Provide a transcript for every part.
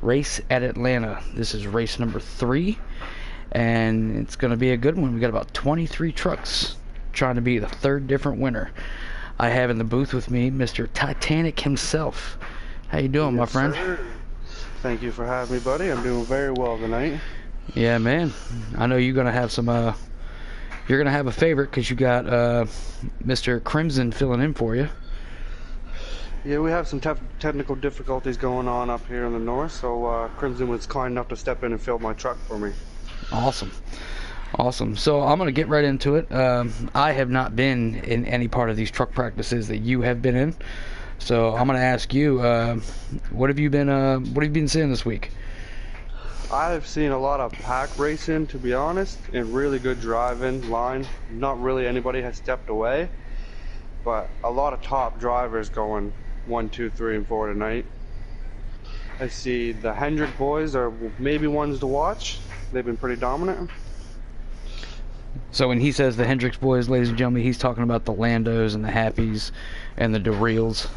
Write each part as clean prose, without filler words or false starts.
race at Atlanta. This is race number 3, and it's going to be a good one. We got about 23 trucks trying to be the third different winner. I have in the booth with me Mr. Titanic himself. How you doing, my friend? Sir. Thank you for having me, buddy. I'm doing very well tonight. Yeah, man. I know you're gonna have some. You're gonna have a favorite because you got Mr. Crimson filling in for you. Yeah, we have some technical difficulties going on up here in the north, so Crimson was kind enough to step in and fill my truck for me. Awesome. Awesome. So I'm going to get right into it. I have not been in any part of these truck practices that you have been in. So I'm going to ask you, what have you been seeing this week? I've seen a lot of pack racing, to be honest, and really good driving line. Not really anybody has stepped away, but a lot of top drivers going 1, 2, 3, and 4 tonight. I see the Hendrick boys are maybe ones to watch. They've been pretty dominant. So when he says the Hendricks boys, ladies and gentlemen, he's talking about the Landos and the Happies and the DeReals.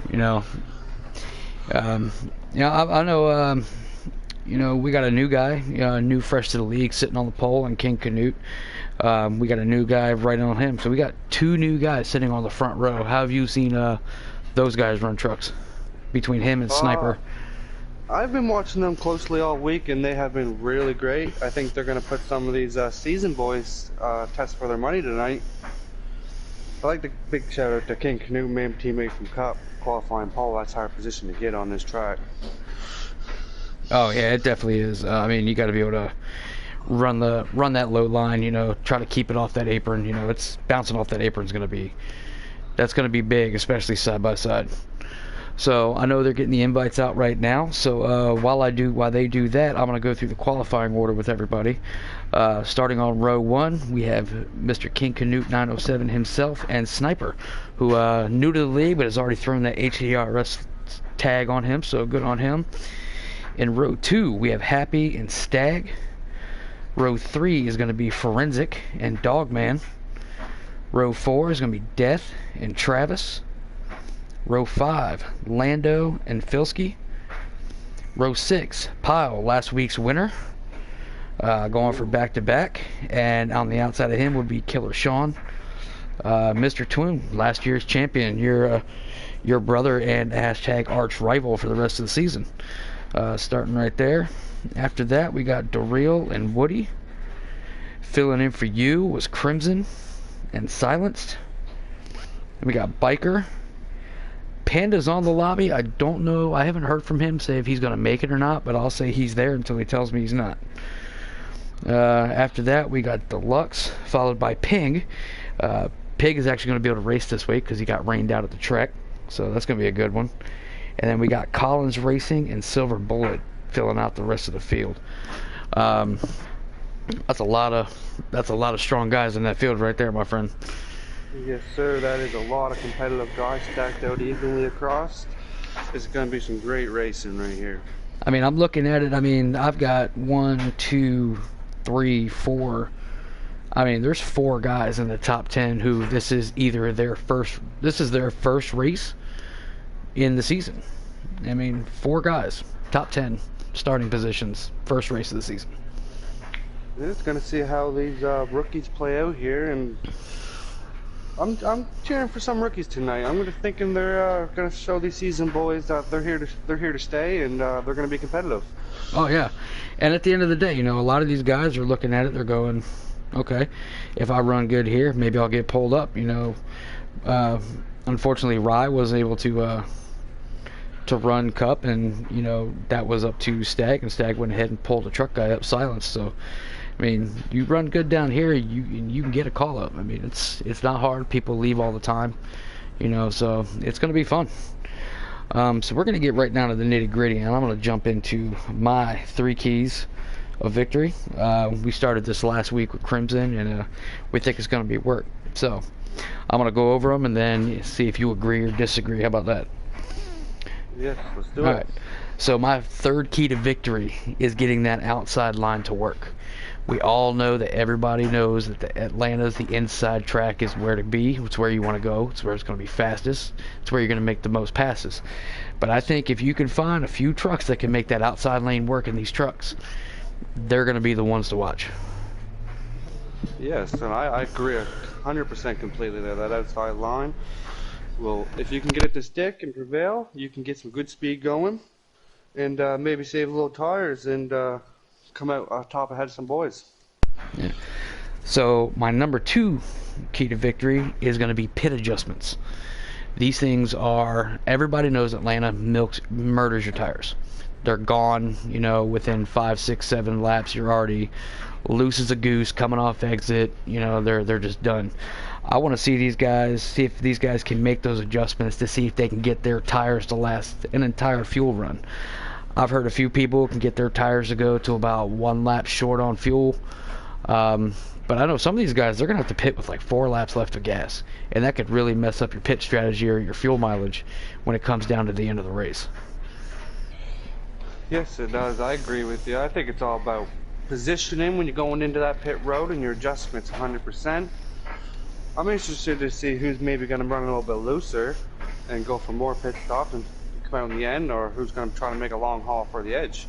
You know, I know. We got a new guy, new fresh to the league, sitting on the pole, and King Canute. We got a new guy right on him. So we got 2 new guys sitting on the front row. How have you seen those guys run trucks between him and Sniper? I've been watching them closely all week, and they have been really great. I think they're going to put some of these season boys test for their money tonight. I'd like to big shout out to King Canute, main teammate from Cup, qualifying pole. That's hard position to get on this track. Oh yeah, it definitely is. I mean, you got to be able to run that low line. Try to keep it off that apron. It's bouncing off that apron is going to be big, especially side by side. So I know they're getting the invites out right now. So while they do that, I'm going to go through the qualifying order with everybody. Starting on row 1, we have Mr. King Canute 907 himself and Sniper, who new to the league but has already thrown that HDRS tag on him. So good on him. In row 2, we have Happy and Stag. Row 3 is going to be Forensic and Dogman. Row 4 is going to be Death and Travis. Row 5, Lando and Filsky. Row 6, Pyle, last week's winner, going for back-to-back. And on the outside of him would be Killer Sean. Mr. Twin, last year's champion, your brother and hashtag arch rival for the rest of the season. Starting right there. After that, we got Doreel and Woody. Filling in for you was Crimson and Silenced. And we got Biker. Panda's on the lobby. I don't know. I haven't heard from him say if he's going to make it or not, but I'll say he's there until he tells me he's not. After that, we got Deluxe, followed by Ping. Pig is actually going to be able to race this week because he got rained out at the track, so that's going to be a good one. And then we got Collins Racing and Silver Bullet filling out the rest of the field. That's a lot of strong guys in that field right there, my friend. Yes, sir. That is a lot of competitive guys stacked out evenly across. It's going to be some great racing right here. I mean, I'm looking at it. I mean, I've got 1, 2, 3, 4. I mean, there's 4 guys in the top 10 who this is their first race in the season. I mean, 4 guys, top 10 starting positions, first race of the season. It's going to see how these rookies play out here, and I'm cheering for some rookies tonight. I'm thinking they're going to show these season boys that they're here to stay, and they're going to be competitive. Oh yeah, and at the end of the day, a lot of these guys are looking at it. They're going, okay, if I run good here, maybe I'll get pulled up. Unfortunately, Rye was able to run Cup, and that was up to Stag, and Stag went ahead and pulled the truck guy up Silenced. So I mean, you run good down here, you can get a call up. I mean, it's not hard. People leave all the time, so it's going to be fun. So we're going to get right down to the nitty gritty, and I'm going to jump into my 3 keys of victory. We started this last week with Crimson, and we think it's going to be work. So I'm going to go over them and then see if you agree or disagree. How about that? Yes, let's do it. All right. So my 3rd key to victory is getting that outside line to work. We all know that everybody knows that the Atlanta's the inside track is where to be. It's where you want to go. It's where it's going to be fastest. It's where you're going to make the most passes. But I think if you can find a few trucks that can make that outside lane work in these trucks, they're going to be the ones to watch. Yes, and I agree 100% completely there. That outside line, well, if you can get it to stick and prevail, you can get some good speed going, and maybe save a little tires and come out top ahead of some boys. Yeah. So my number 2 key to victory is going to be pit adjustments. These things are, everybody knows Atlanta murders your tires. They're gone, you know, within 5, 6, 7 laps. You're already loose as a goose coming off exit. You know, they're just done. I want to see if these guys can make those adjustments to see if they can get their tires to last an entire fuel run. I've heard a few people can get their tires to go to about 1 lap short on fuel. But I know some of these guys, they're going to have to pit with like 4 laps left of gas. And that could really mess up your pit strategy or your fuel mileage when it comes down to the end of the race. Yes, it does. I agree with you. I think it's all about positioning when you're going into that pit road and your adjustments 100%. I'm interested to see who's maybe going to run a little bit looser and go for more pit stops and come out in the end, or who's going to try to make a long haul for the edge.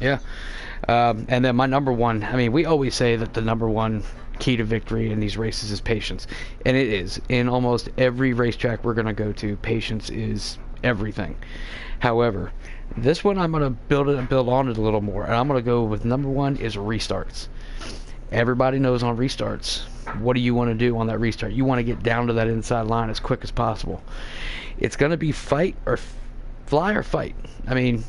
Yeah. And then my number 1, I mean, we always say that the number 1 key to victory in these races is patience. And it is. In almost every racetrack we're going to go to, patience is everything. However, this one I'm going to build on it a little more. And I'm going to go with number 1 is restarts. Everybody knows on restarts, what do you want to do on that restart? You want to get down to that inside line as quick as possible. It's going to be fly or fight. I mean,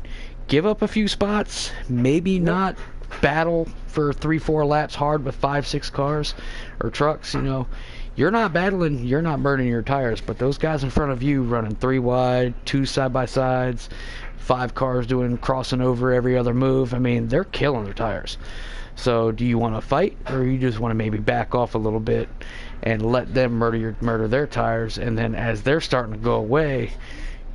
give up a few spots, maybe not battle for 3-4 laps hard with 5-6 cars or trucks. You know, you're not battling, you're not burning your tires, but those guys in front of you running 3 wide, 2 side by sides, 5 cars crossing over every other move, I mean, they're killing their tires. So do you want to fight, or you just want to maybe back off a little bit and let them murder their tires, and then as they're starting to go away,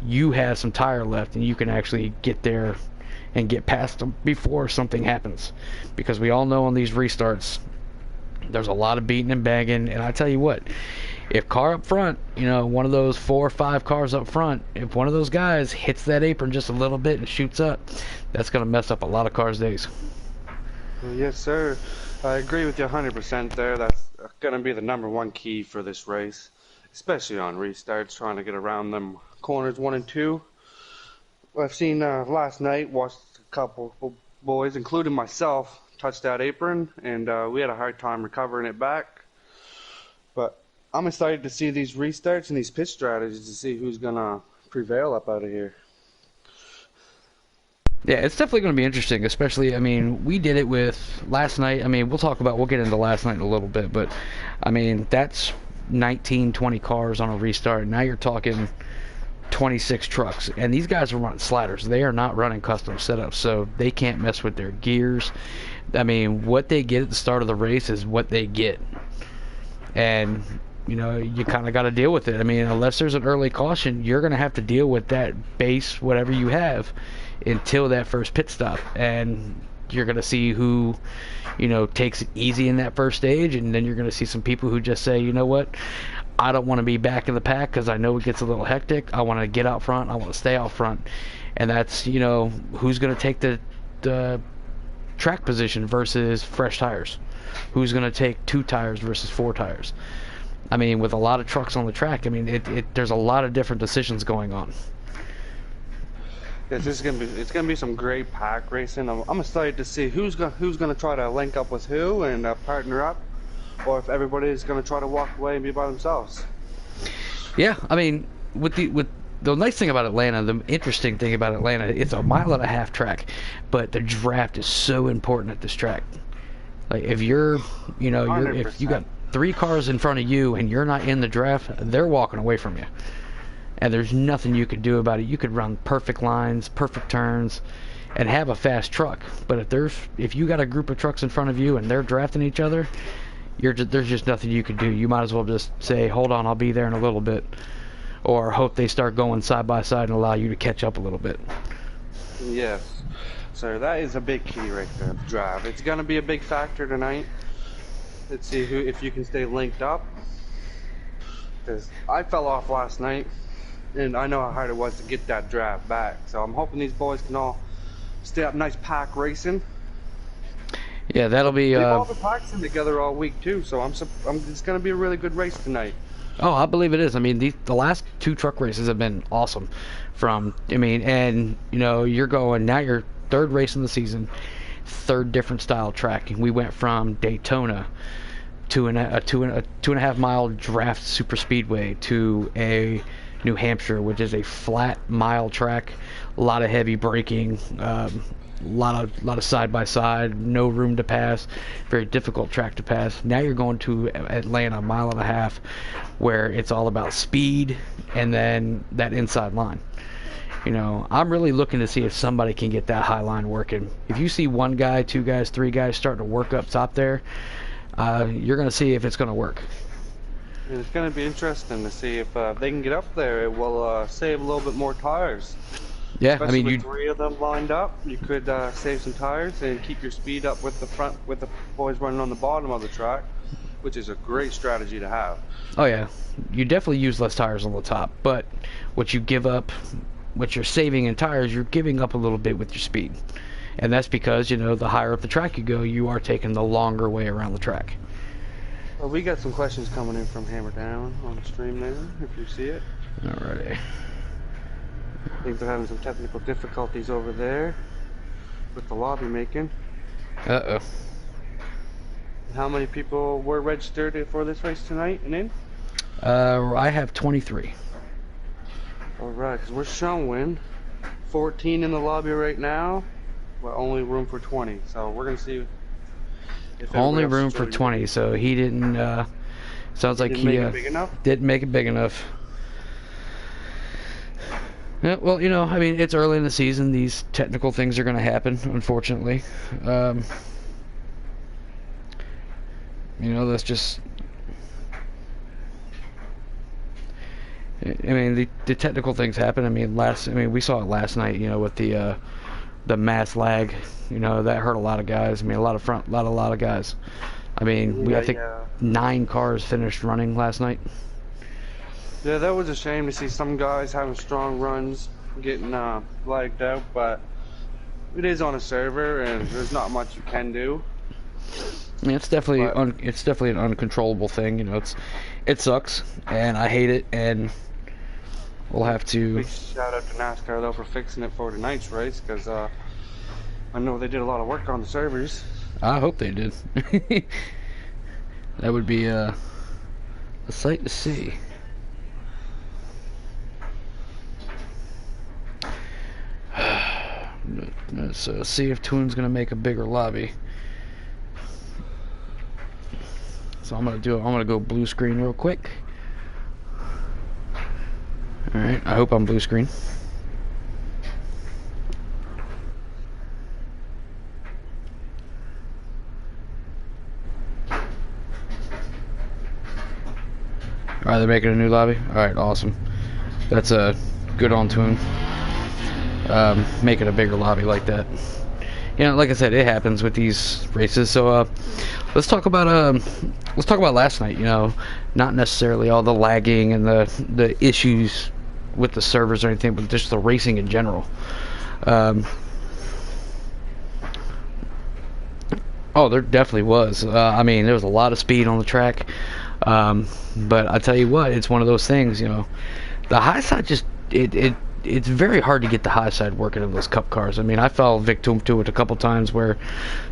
you have some tire left and you can actually get there and get past them before something happens? Because we all know on these restarts there's a lot of beating and banging, and I tell you what, if car up front, you know, one of those 4 or 5 cars up front, if one of those guys hits that apron just a little bit and shoots up, that's going to mess up a lot of cars' days. Yes, sir. I agree with you 100% there. That's going to be the number 1 key for this race, especially on restarts, trying to get around them corners 1 and 2. I've seen last night, watched a couple boys, including myself, touch that apron, and we had a hard time recovering it back. But I'm excited to see these restarts and these pit strategies to see who's going to prevail up out of here. Yeah, it's definitely going to be interesting, especially, I mean, we did it with last night. I mean, we'll get into last night in a little bit, but, I mean, that's 19, 20 cars on a restart. Now you're talking 26 trucks, and these guys are running sliders. They are not running custom setups, so they can't mess with their gears. I mean, what they get at the start of the race is what they get. And, you know, you kind of got to deal with it. I mean, unless there's an early caution, you're going to have to deal with that base, whatever you have, until that first pit stop. And you're going to see who, you know, takes it easy in that first stage, and then you're going to see some people who just say, you know what, I don't want to be back in the pack because I know it gets a little hectic. I want to get out front. I want to stay out front. And that's, you know, who's going to take the track position versus fresh tires. Who's going to take 2 tires versus 4 tires. I mean, with a lot of trucks on the track, I mean, there's a lot of different decisions going on. It's gonna be some great pack racing. I'm excited to see who's gonna try to link up with who and partner up, or if everybody's gonna try to walk away and be by themselves. Yeah, I mean, with the nice thing about Atlanta, the interesting thing about Atlanta, it's a 1.5 mile track, but the draft is so important at this track. Like if if you got 3 cars in front of you and you're not in the draft, they're walking away from you. And there's nothing you could do about it. You could run perfect lines, perfect turns, and have a fast truck. But if you got a group of trucks in front of you and they're drafting each other, there's just nothing you can do. You might as well just say, hold on, I'll be there in a little bit. Or hope they start going side by side and allow you to catch up a little bit. Yes. So that is a big key right there, drive. It's going to be a big factor tonight. Let's see if you can stay linked up. Because I fell off last night, and I know how hard it was to get that drive back. So I'm hoping these boys can all stay up nice pack racing. Yeah, that'll be. They've all been practicing together all week too, so it's going to be a really good race tonight. Oh, I believe it is. I mean, the last 2 truck races have been awesome. And you know, you're going now. Your 3rd race in the season, 3rd different style track. We went from Daytona to a 2.5 mile draft super speedway to a New Hampshire, which is a flat mile track, a lot of heavy braking, lot of side by side, no room to pass, very difficult track to pass. Now you're going to Atlanta, 1.5 miles, where it's all about speed and then that inside line. You know, I'm really looking to see if somebody can get that high line working. If you see 1 guy, 2 guys, 3 guys starting to work up top there, you're going to see if it's going to work. And it's going to be interesting to see if they can get up there. It will save a little bit more tires. Yeah, Especially I mean, with 3 of them lined up, you could save some tires and keep your speed up with the boys running on the bottom of the track, which is a great strategy to have. Oh yeah, you definitely use less tires on the top, but what you give up, what you're saving in tires, you're giving up a little bit with your speed. And that's because, you know, the higher up the track you go, you are taking the longer way around the track. Well, we got some questions coming in from Hammerdown on the stream there, if you see it. Alrighty. I think they're having some technical difficulties over there with the lobby making. Uh-oh. How many people were registered for this race tonight and in? I have 23. Alright, because we're showing 14 in the lobby right now, but only room for 20. So we're going to see if only room for 20, so he didn't, sounds like he didn't make it big enough. Yeah, well, you know, I mean, it's early in the season. These technical things are going to happen, unfortunately. You know, that's just... I mean, the technical things happen. I mean, we saw it last night, you know, with the mass lag. You know, that hurt a lot of guys. I mean, a lot of guys. I mean, I think 9 cars finished running last night. Yeah, that was a shame to see some guys having strong runs getting lagged out, but it is on a server and there's not much you can do. I mean, it's definitely an uncontrollable thing. You know, it sucks and I hate it, and we'll have to. Big shout out to NASCAR though for fixing it for tonight's race, because I know they did a lot of work on the servers. I hope they did. That would be a sight to see. Let's see if Toon's gonna make a bigger lobby. So I'm gonna go blue screen real quick. All right, I hope I'm blue screen. All right, they're making a new lobby. All right, awesome. That's a good on Toon. Making a bigger lobby like that. You know, like I said, it happens with these races. So let's talk about last night. You know, not necessarily all the lagging and the issues with the servers or anything, but just the racing in general. Oh, there definitely was. I mean, there was a lot of speed on the track. But I tell you what, it's one of those things. You know, the high side just it's very hard to get the high side working in those cup cars. I mean, I fell victim to it a couple times where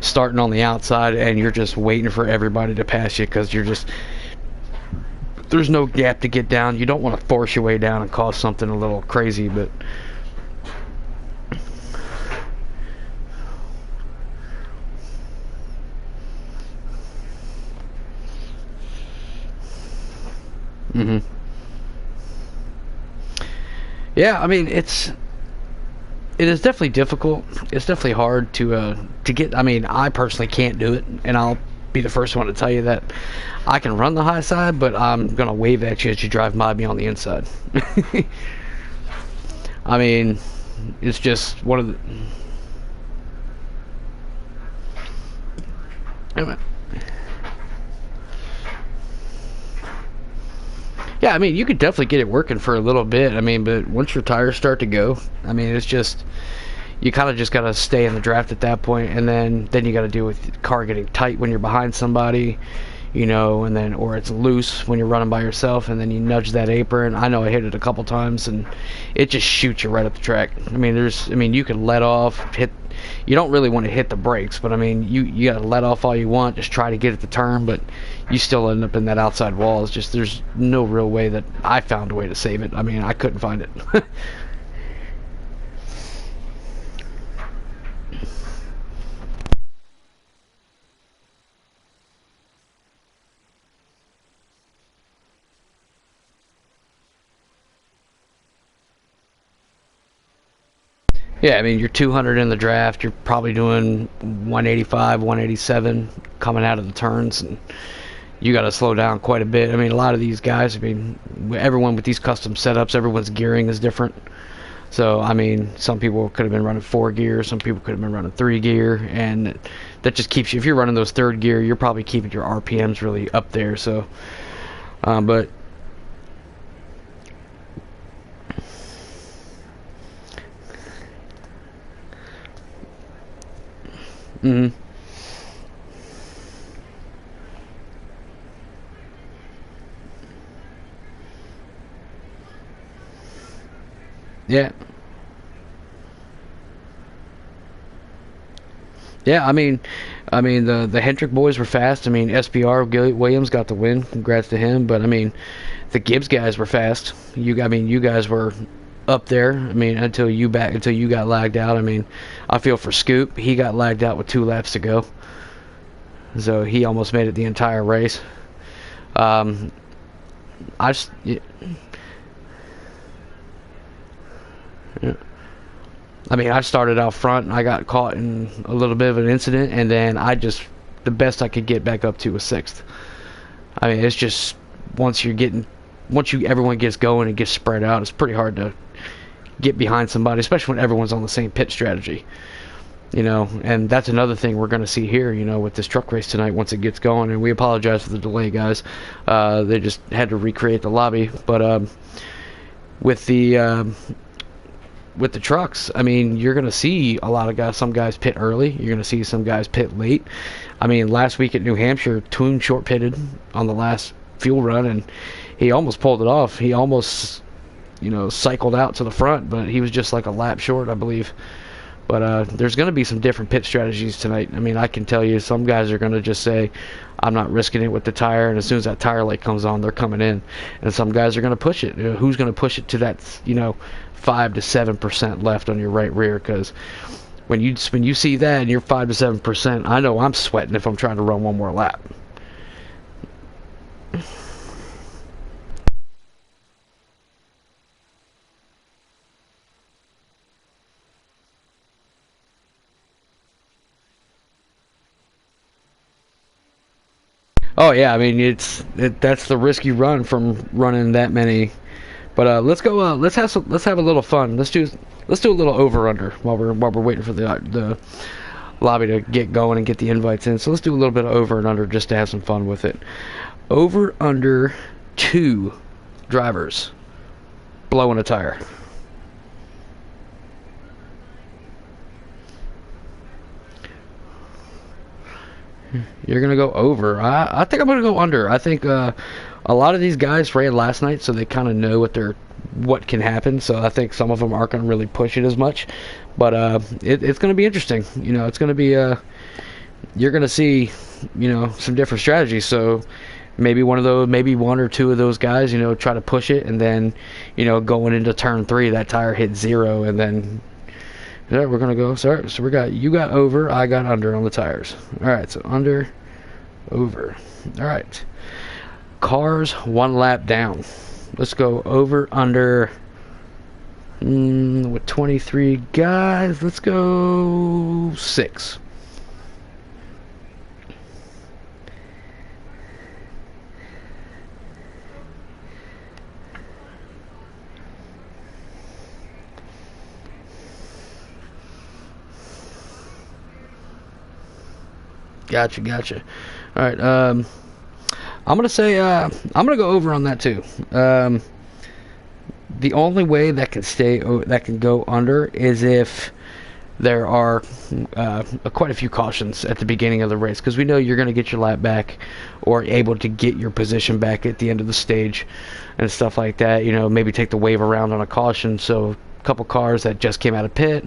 starting on the outside and you're just waiting for everybody to pass you because there's no gap to get down. You don't want to force your way down and cause something a little crazy, but yeah, I mean, it is definitely difficult. It's definitely hard to get. I mean, I personally can't do it, and I'll be the first one to tell you that I can run the high side, but I'm gonna wave at you as you drive by me on the inside. I mean, it's just one of the. Yeah, I mean, you could definitely get it working for a little bit. I mean, but once your tires start to go, I mean, it's just you kind of just gotta stay in the draft at that point, and then you got to deal with the car getting tight when you're behind somebody, you know, and then or it's loose when you're running by yourself, and then you nudge that apron. I know I hit it a couple times, and it just shoots you right up the track. I mean, you can let off, hit. You don't really want to hit the brakes, but I mean, you got to let off all you want, just try to get it to turn, but you still end up in that outside wall. It's just there's no real way that I found a way to save it. I mean, I couldn't find it. Yeah, I mean, you're 200 in the draft. You're probably doing 185, 187 coming out of the turns, and you got to slow down quite a bit. I mean, a lot of these guys, I mean, everyone with these custom setups, everyone's gearing is different. So, I mean, some people could have been running 4 gear, some people could have been running 3 gear, and that just keeps you, if you're running those 3rd gear, you're probably keeping your RPMs really up there. So, but mm, yeah. Yeah, I mean the Hendrick boys were fast. I mean SBR Williams got the win. Congrats to him. But I mean the Gibbs guys were fast. I mean you guys were up there. I mean until you got lagged out. I mean I feel for Scoop. He got lagged out with 2 laps to go, so he almost made it the entire race. Um, I just, yeah, yeah. I mean, I started out front and I got caught in a little bit of an incident, and then the best I could get back up to was 6th. I mean, it's just everyone gets going and gets spread out, it's pretty hard to get behind somebody, especially when everyone's on the same pit strategy. You know, and that's another thing we're going to see here, you know, with this truck race tonight once it gets going. And we apologize for the delay, guys. They just had to recreate the lobby, but with the with the trucks, I mean, you're going to see a lot of guys, some guys pit early. You're going to see some guys pit late. I mean, last week at New Hampshire, Toon short pitted on the last fuel run, and he almost pulled it off. He almost, you know, cycled out to the front, but he was just like a lap short, I believe. But there's going to be some different pit strategies tonight. I mean, I can tell you some guys are going to just say, I'm not risking it with the tire, and as soon as that tire light comes on, they're coming in. And some guys are going to push it. You know, who's going to push it to that, you know, 5 to 7% left on your right rear? Because when you see that and you're 5 to 7%, I know I'm sweating if I'm trying to run one more lap. Oh yeah, I mean that's the risk you run from running that many. But let's go. Let's have a little fun. Let's do a little over under while we're waiting for the lobby to get going and get the invites in. So let's do a little bit of over and under just to have some fun with it. Over under 2 drivers blowing a tire. You're gonna go over. I think I'm gonna go under. I think a lot of these guys ran last night, so they kind of know what can happen. So I think some of them aren't gonna really push it as much. But it's gonna be interesting. You know, it's gonna be you're gonna see, you know, some different strategies. So maybe one or two of those guys, you know, try to push it, and then, you know, going into turn 3, that tire hit 0, and then. Yeah, we're gonna go. Sorry, so you got over, I got under on the tires. All right, so under, over. All right, cars 1 lap down. Let's go over under. With 23 guys, let's go 6. Gotcha. All right. I'm gonna say I'm gonna go over on that too. The only way that can go under is if there are quite a few cautions at the beginning of the race, because we know you're going to get your lap back or able to get your position back at the end of the stage and stuff like that. You know, maybe take the wave around on a caution. So a couple cars that just came out of pit.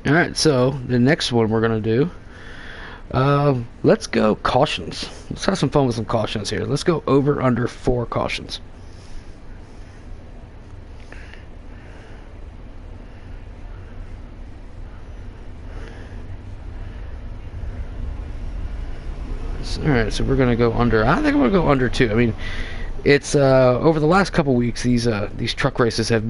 All right, so the next one we're going to do, let's go cautions. Let's have some fun with some cautions here. Let's go over under 4 cautions. Alright, so we're going to go under. I think I'm going to go under 2. I mean, it's over the last couple weeks, these truck races have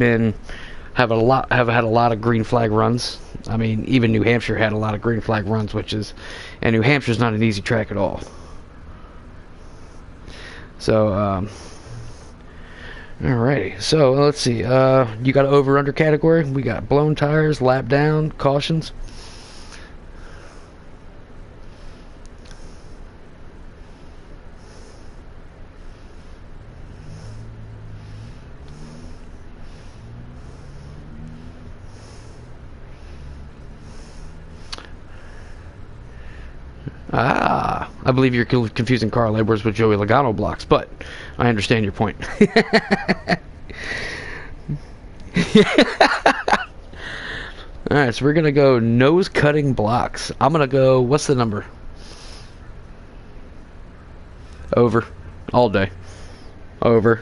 had a lot of green flag runs. I mean, even New Hampshire had a lot of green flag runs, and New Hampshire's not an easy track at all. So, alrighty. So let's see. You got an over/under category. We got blown tires, lap down, cautions. I believe you're confusing Carl Edwards with Joey Logano blocks, but I understand your point. Alright, so we're going to go nose cutting blocks. I'm going to go, what's the number? Over. All day. Over.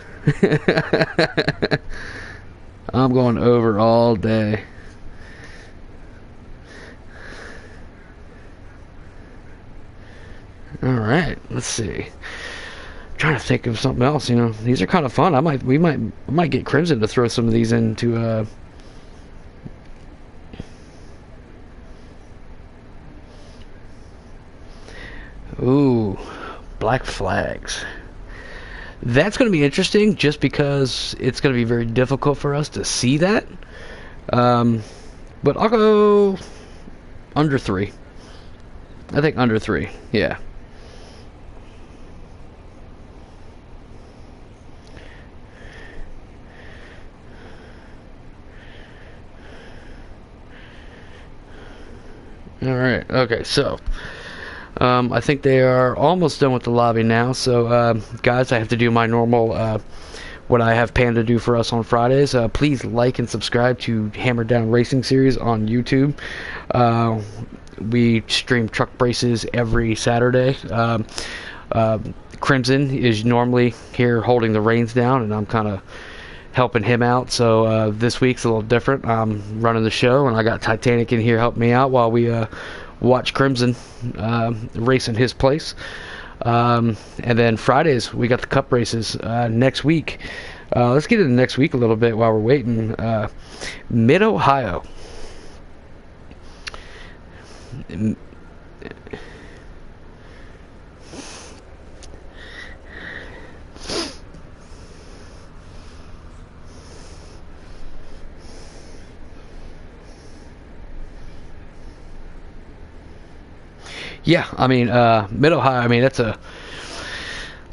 I'm going over all day. Alright, let's see. I'm trying to think of something else, you know. These are kind of fun. We might get Crimson to throw some of these into Ooh, black flags. That's going to be interesting just because it's going to be very difficult for us to see that. But I'll go under 3. I think under 3, yeah. Alright, okay, so I think they are almost done with the lobby now. So guys, I have to do my normal what I have planned to do for us on Fridays. Please like and subscribe to Hammerdown Racing Series on YouTube. We stream truck races every Saturday. Crimson is normally here holding the reins down, and I'm kind of helping him out. So this week's a little different. I'm running the show, and I got Titanic in here helping me out while we watch Crimson race in his place. And then Fridays, we got the Cup races next week. Let's get into next week a little bit while we're waiting. Mid-Ohio. Yeah, I mean, Mid-Ohio, I mean, that's a...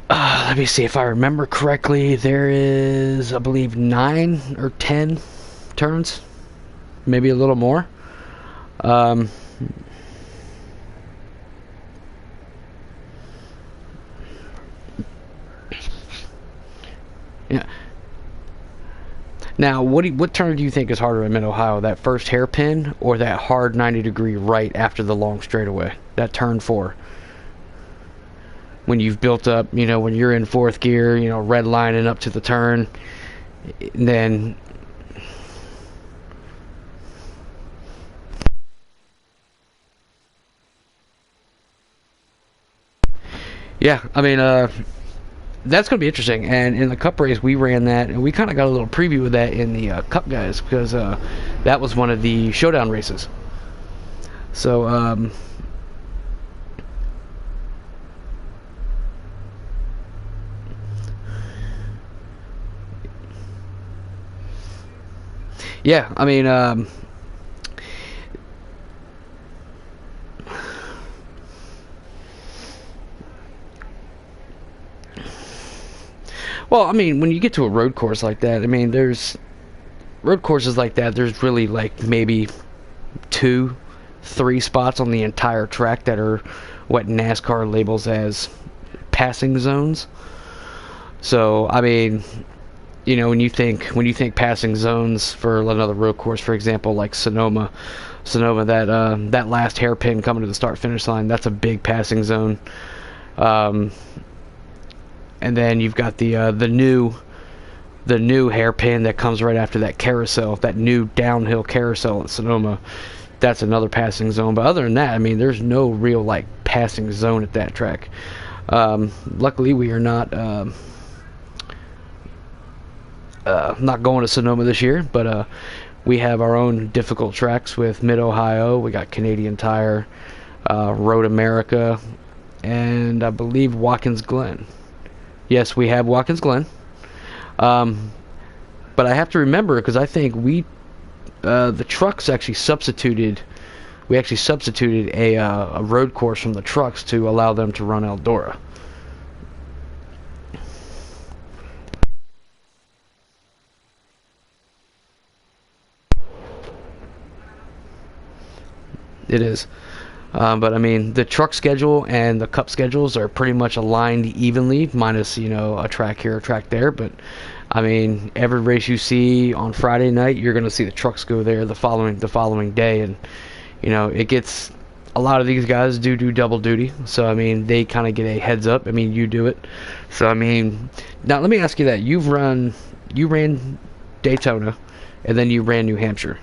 let me see if I remember correctly. There is, I believe, 9 or 10 turns. Maybe a little more. Yeah. Now, what turn do you think is harder in Mid-Ohio? That first hairpin or that hard 90-degree right after the long straightaway? That turn 4. When you've built up, you know, when you're in 4th gear, you know, red lining up to the turn, and then... Yeah, I mean, that's going to be interesting. And in the Cup race, we ran that, and we kind of got a little preview of that in the Cup guys, because that was one of the showdown races. So, Yeah, I mean, well, I mean, when you get to a road course like that, I mean, there's road courses like that. There's really like maybe 2, 3 spots on the entire track that are what NASCAR labels as passing zones. So, I mean, you know, when you think passing zones for another road course, for example, like Sonoma, that last hairpin coming to the start finish line, that's a big passing zone. Um, and then you've got the new hairpin that comes right after that carousel, that new downhill carousel at Sonoma. That's another passing zone. But other than that, I mean, there's no real like passing zone at that track. Luckily, we are not going to Sonoma this year, but we have our own difficult tracks with Mid Ohio. We got Canadian Tire, Road America, and I believe Watkins Glen. Yes, we have Watkins Glen. But I have to remember, because I think the trucks actually substituted. We actually substituted a road course from the trucks to allow them to run Eldora. It is. But I mean, the truck schedule and the cup schedules are pretty much aligned evenly, minus, you know, a track here, a track there. But I mean, every race you see on Friday night, you're going to see the trucks go there the following day, and you know, it gets a lot of these guys do double duty. So I mean, they kind of get a heads up. I mean, you do it. So I mean, now let me ask you that: you ran Daytona, and then you ran New Hampshire.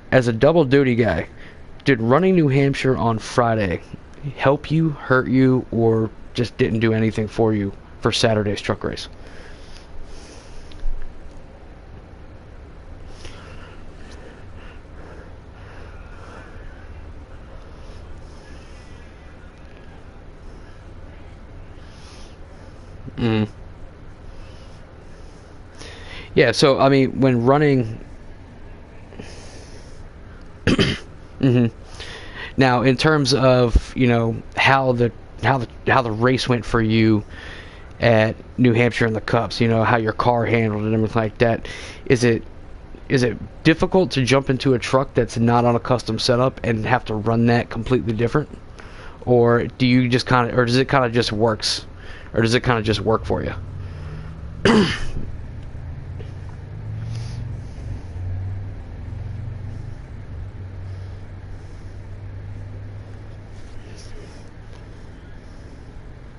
As a double duty guy, did running New Hampshire on Friday help you, hurt you, or just didn't do anything for you for Saturday's truck race? Mm. Yeah, so I mean, when running, hmm now in terms of, you know, how the race went for you at New Hampshire in the Cups, you know, how your car handled and everything like that, is it difficult to jump into a truck that's not on a custom setup and have to run that completely different, or do you just kind of, or does it kind of just works, or does it kind of just work for you?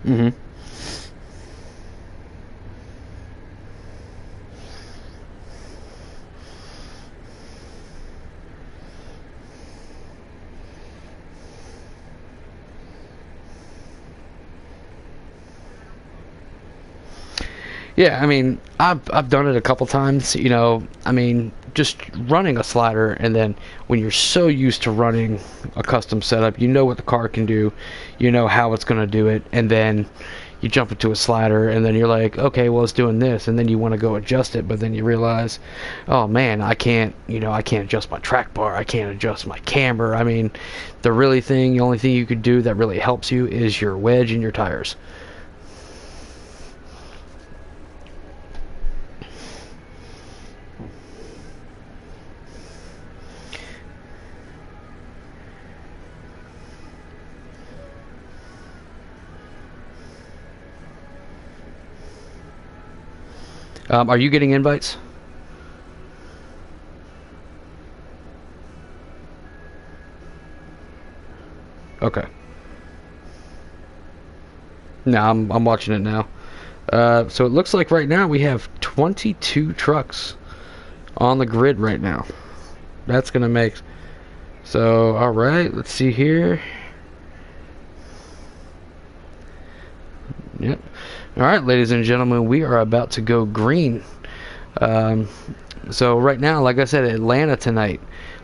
hmm Yeah, I mean, I've done it a couple times. You know, I mean, just running a slider, and then when you're so used to running a custom setup, you know what the car can do, you know how it's going to do it, and then you jump into a slider, and then you're like, okay, well, it's doing this, and then you want to go adjust it, but then you realize, oh man, I can't, you know, I can't adjust my track bar, I can't adjust my camber. I mean, the only thing you could do that really helps you is your wedge and your tires. Are you getting invites? Okay. No, I'm watching it now. So it looks like right now we have 22 trucks on the grid right now. That's gonna make, so all right. Let's see here. Yep. All right, ladies and gentlemen, we are about to go green. Um, so right now, like I said, Atlanta tonight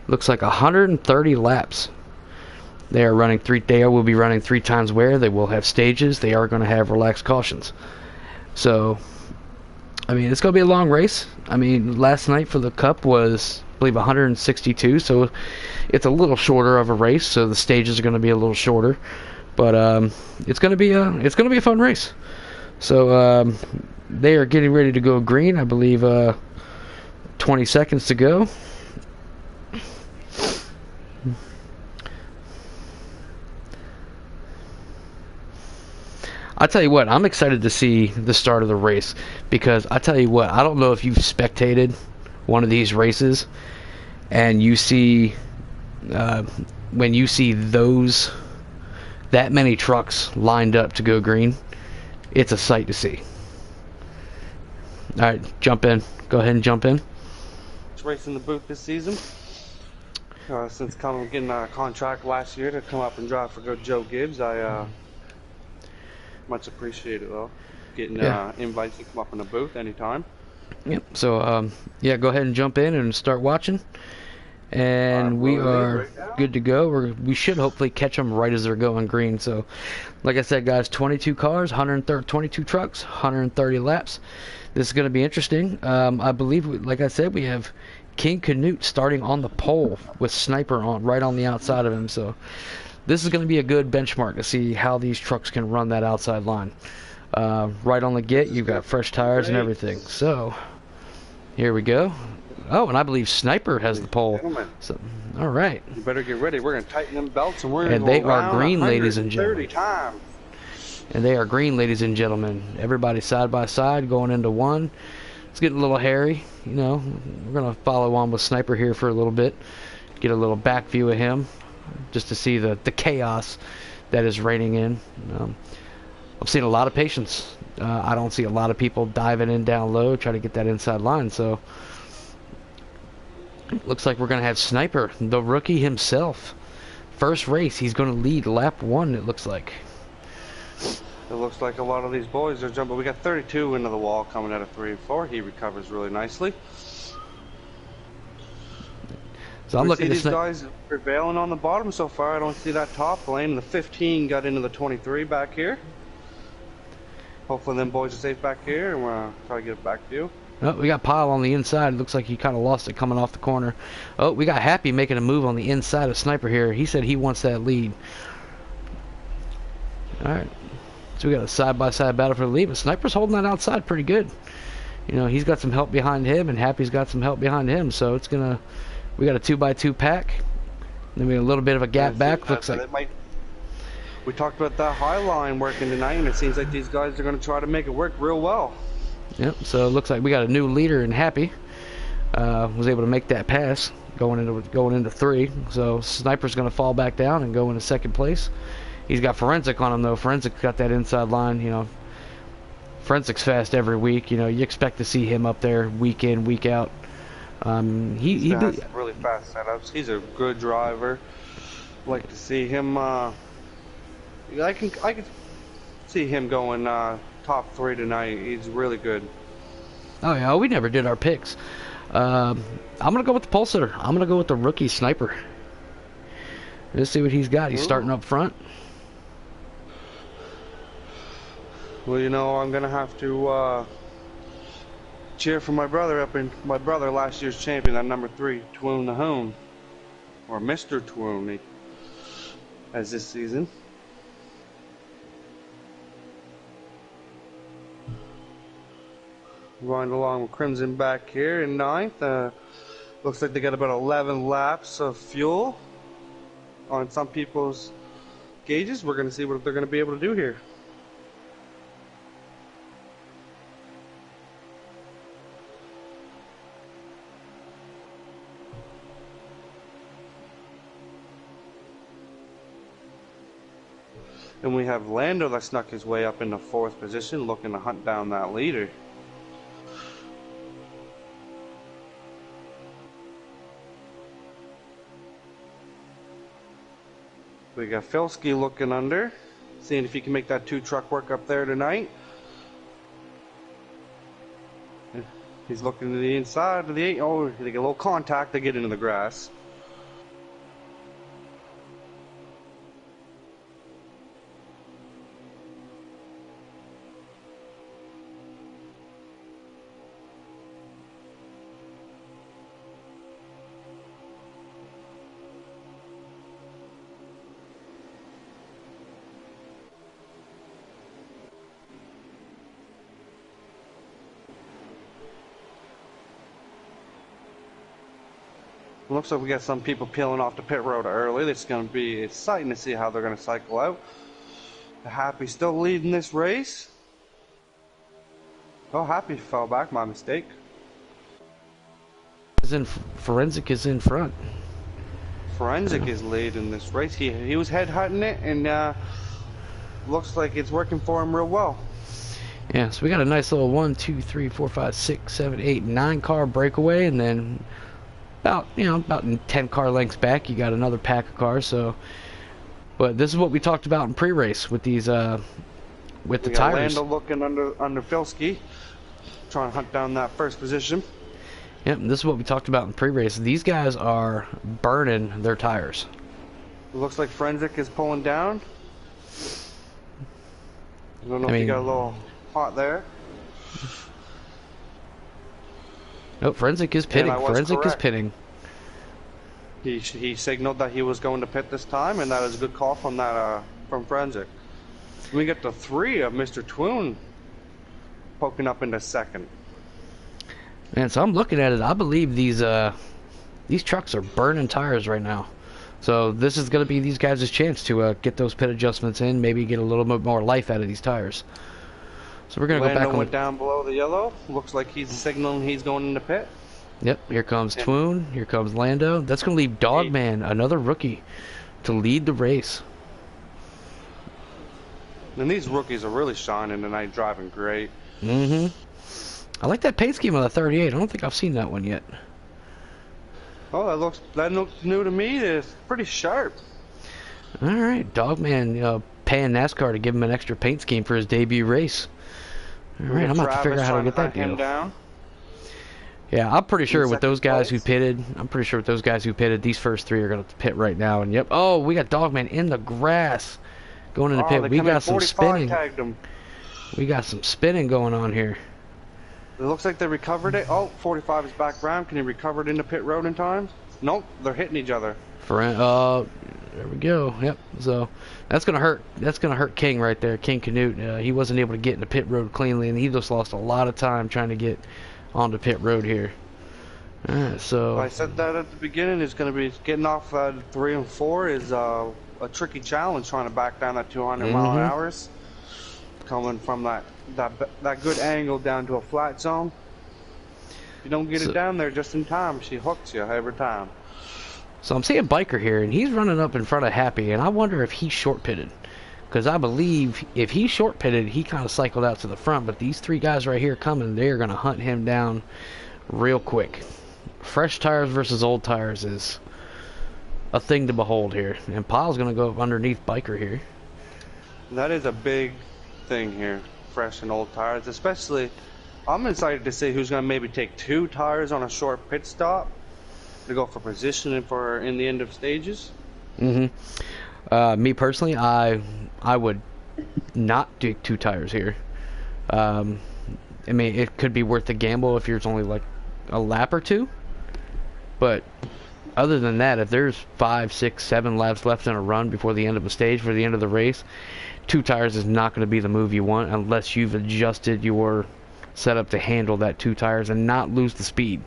looks like 130 laps. They are running three. They will be running 3 times wear. They will have stages. They are going to have relaxed cautions. So I mean, it's going to be a long race. I mean, last night for the Cup was, I believe, 162, so it's a little shorter of a race. So the stages are going to be a little shorter, but it's going to be a fun race. So they are getting ready to go green. I believe 20 seconds to go. I tell you what, I'm excited to see the start of the race because I tell you what, I don't know if you've spectated one of these races and you see when you see that many trucks lined up to go green, it's a sight to see. All right, jump in. Go ahead and jump in. It's racing the booth this season. Since getting a contract last year to come up and drive for good Joe Gibbs, I much appreciate it though. Getting Yeah. invites to come up in the booth anytime. Yep. So yeah, go ahead and jump in and start watching. And I'm we loading are right now. good to go. We should hopefully catch them right as they're going green. So, like I said, guys, 22 cars, 22 trucks, 130 laps. This is going to be interesting. I believe, like I said, we have King Canute starting on the pole with Sniper right on the outside of him. So, this is going to be a good benchmark to see how these trucks can run that outside line. Right on the get, you've got fresh tires and everything. So, here we go. Oh, and I believe Sniper has the pole. Gentlemen, So, all right. you better get ready. We're gonna tighten them belts and we're And gonna they go are around green, ladies and 130 gentlemen. times. And they are green, ladies and gentlemen. Everybody side by side going into one. It's getting a little hairy. You know, we're going to follow on with Sniper here for a little bit. Get a little back view of him just to see the chaos that is reigning in. I've seen a lot of patience. I don't see a lot of people diving in down low, trying to get that inside line. So, looks like we're going to have Sniper, the rookie himself. First race, he's going to lead lap 1, it looks like. It looks like a lot of these boys are jumping. We got 32 into the wall coming out of 3 and 4. He recovers really nicely. So I'm looking see at these guys prevailing on the bottom so far. I don't see that top lane. The 15 got into the 23 back here. Hopefully them boys are safe back here, and we'll try to get it back to you. Oh, we got Pyle on the inside. Looks like he kind of lost it coming off the corner. Oh, we got Happy making a move on the inside of Sniper here. He said he wants that lead. All right. So we got a side-by-side battle for the lead, but Sniper's holding that outside pretty good. You know, he's got some help behind him, and Happy's got some help behind him. So it's gonna, we got a 2x2 pack. Then we got a little bit of a gap back. Looks like. We talked about that high line working tonight, and it seems like these guys are going to try to make it work real well. Yep. So it looks like we got a new leader in Happy. Was able to make that pass going into 3. So Sniper's gonna fall back down and go into second place. He's got Forensic on him though. Forensic's got that inside line. You know, Forensic's fast every week. You know, you expect to see him up there week in, week out. He has really fast setups. He's a good driver. Like to see him. I can see him going top 3 tonight. He's really good. Oh yeah, we never did our picks. I'm gonna go with the pole sitter. I'm gonna go with the rookie Sniper. Let's see what he's got. He's starting up front. Well, you know, I'm gonna have to cheer for my brother my brother, last year's champion, that number 3, Twoon the Home, or Mr. Twoon, as this season. Going along with Crimson back here in 9th. Looks like they got about 11 laps of fuel on some people's gauges. We're going to see what they're going to be able to do here. And we have Lando that snuck his way up into 4th position, looking to hunt down that leader. We got Filski looking under, seeing if he can make that 2-truck work up there tonight. He's looking to the inside of the 8. Oh, they get a little contact, they get into the grass. Looks like we got some people peeling off the pit road early. It's going to be exciting to see how they're going to cycle out. Happy still leading this race. Oh, Happy fell back, my mistake. Forensic is in front. Forensic is leading this race. He was headhunting it, and looks like it's working for him real well. Yeah, so we got a nice little 1, 2, 3, 4, 5, 6, 7, 8, 9 car breakaway, and then about 10 car lengths back, you got another pack of cars. So, but this is what we talked about in pre-race with these with the tires. Lando looking under Filski, trying to hunt down that first position. Yep, this is what we talked about in pre-race. These guys are burning their tires. It looks like Forensic is pulling down. I don't know if he got a little hot there. No, Forensic is pitting. Forensic is pitting. He signaled that he was going to pit this time, and that was a good call from Forensic. We get the 3 of Mr. Twoon poking up into second. Man, so I'm looking at it. I believe these trucks are burning tires right now. So this is going to be these guys' chance to get those pit adjustments in, maybe get a little bit more life out of these tires. So we're going to go back on. Went down below the yellow. Looks like he's signaling he's going into pit. Yep, here comes Twoon. Here comes Lando. That's going to leave Dogman, another rookie, to lead the race. And these rookies are really shining tonight, driving great. Mm-hmm. I like that paint scheme on the 38. I don't think I've seen that one yet. Oh, that looks new to me. It's pretty sharp. All right, Dogman paying NASCAR to give him an extra paint scheme for his debut race. All right, I'm going to have to figure out how to get that deal. Down. Yeah, I'm pretty sure with those guys who pitted, these first 3 are going to pit right now. And yep, oh, we got Dogman in the grass going in the pit. We got some spinning. We got some spinning going on here. It looks like they recovered it. Oh, 45 is back round. Can he recover it into pit road in time? Nope, they're hitting each other. There we go. Yep. So that's gonna hurt. That's gonna hurt King right there. King Canute. He wasn't able to get into pit road cleanly, and he just lost a lot of time trying to get onto pit road here. All right. So I said that at the beginning. It's gonna be getting off 3 and 4 is a tricky challenge trying to back down that 200 mile an hour. Coming from that good angle down to a flat zone. If you don't get it down there just in time, she hooks you every time. So I'm seeing Biker here, and he's running up in front of Happy, and I wonder if he's short pitted. Because I believe if he's short pitted, he kind of cycled out to the front, but these 3 guys right here coming, they're going to hunt him down real quick. Fresh tires versus old tires is a thing to behold here. And Pyle's going to go up underneath Biker here. That is a big thing here, fresh and old tires. Especially, I'm excited to see who's going to maybe take 2 tires on a short pit stop to go for positioning for in the end of stages. Me personally, I would not do 2 tires here. I mean, it could be worth the gamble if there's only like a lap or 2, but other than that, if there's 5, 6, 7 laps left in a run before the end of a stage, for the end of the race, 2 tires is not going to be the move you want unless you've adjusted your setup to handle that 2 tires and not lose the speed.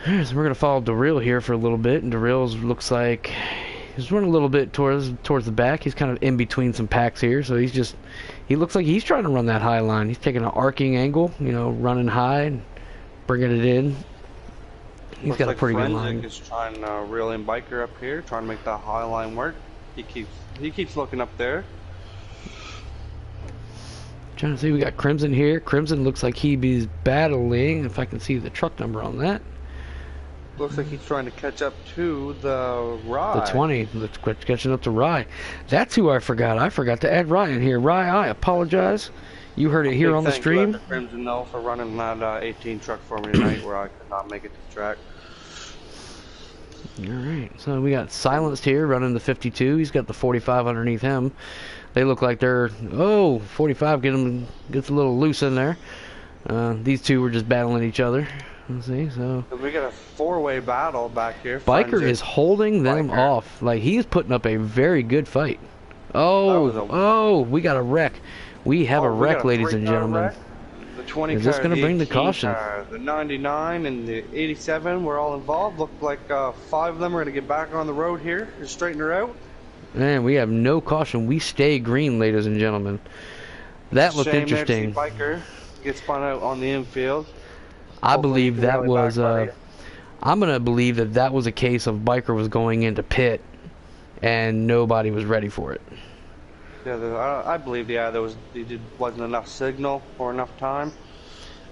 Alright, so we're going to follow Darrell here for a little bit, and Darrell looks like he's running a little bit towards the back. He's kind of in between some packs here, so he looks like he's trying to run that high line. He's taking an arcing angle, running high and bringing it in. He's got a pretty good line. Is trying to reel in Biker up here, trying to make that high line work. He keeps looking up there. Trying to see, we got Crimson here. Crimson looks like he's battling, if I can see the truck number on that. Looks like he's trying to catch up to the Rye. The 20. Let's quit catching up to Rye. That's who I forgot. I forgot to add Ryan here. Rye, I apologize. You heard it here on the stream. Thank you, Crimson, though, for running that 18 truck for me tonight where I could not make it to the track. Alright, so we got Silenced here running the 52. He's got the 45 underneath him. They look like they're... Oh, 45 gets a little loose in there. These 2 were just battling each other. Let's see, so... We got a 4-way battle back here. Biker is holding them off. Like, he's putting up a very good fight. Oh, we got a wreck. We have a wreck, ladies and gentlemen. The 20 Is this car, going to the bring the 18 caution? car, the 99 and the 87 were all involved. Looked like 5 of them are going to get back on the road here and straighten her out. Man, we have no caution. We stay green, ladies and gentlemen. That looked Shame there to see interesting. Biker get spun out on the infield. I Hopefully he believe can that rally was, back by I'm going to believe that that was a case of Biker was going into pit and nobody was ready for it. Yeah, I believe, yeah, wasn't enough signal or enough time,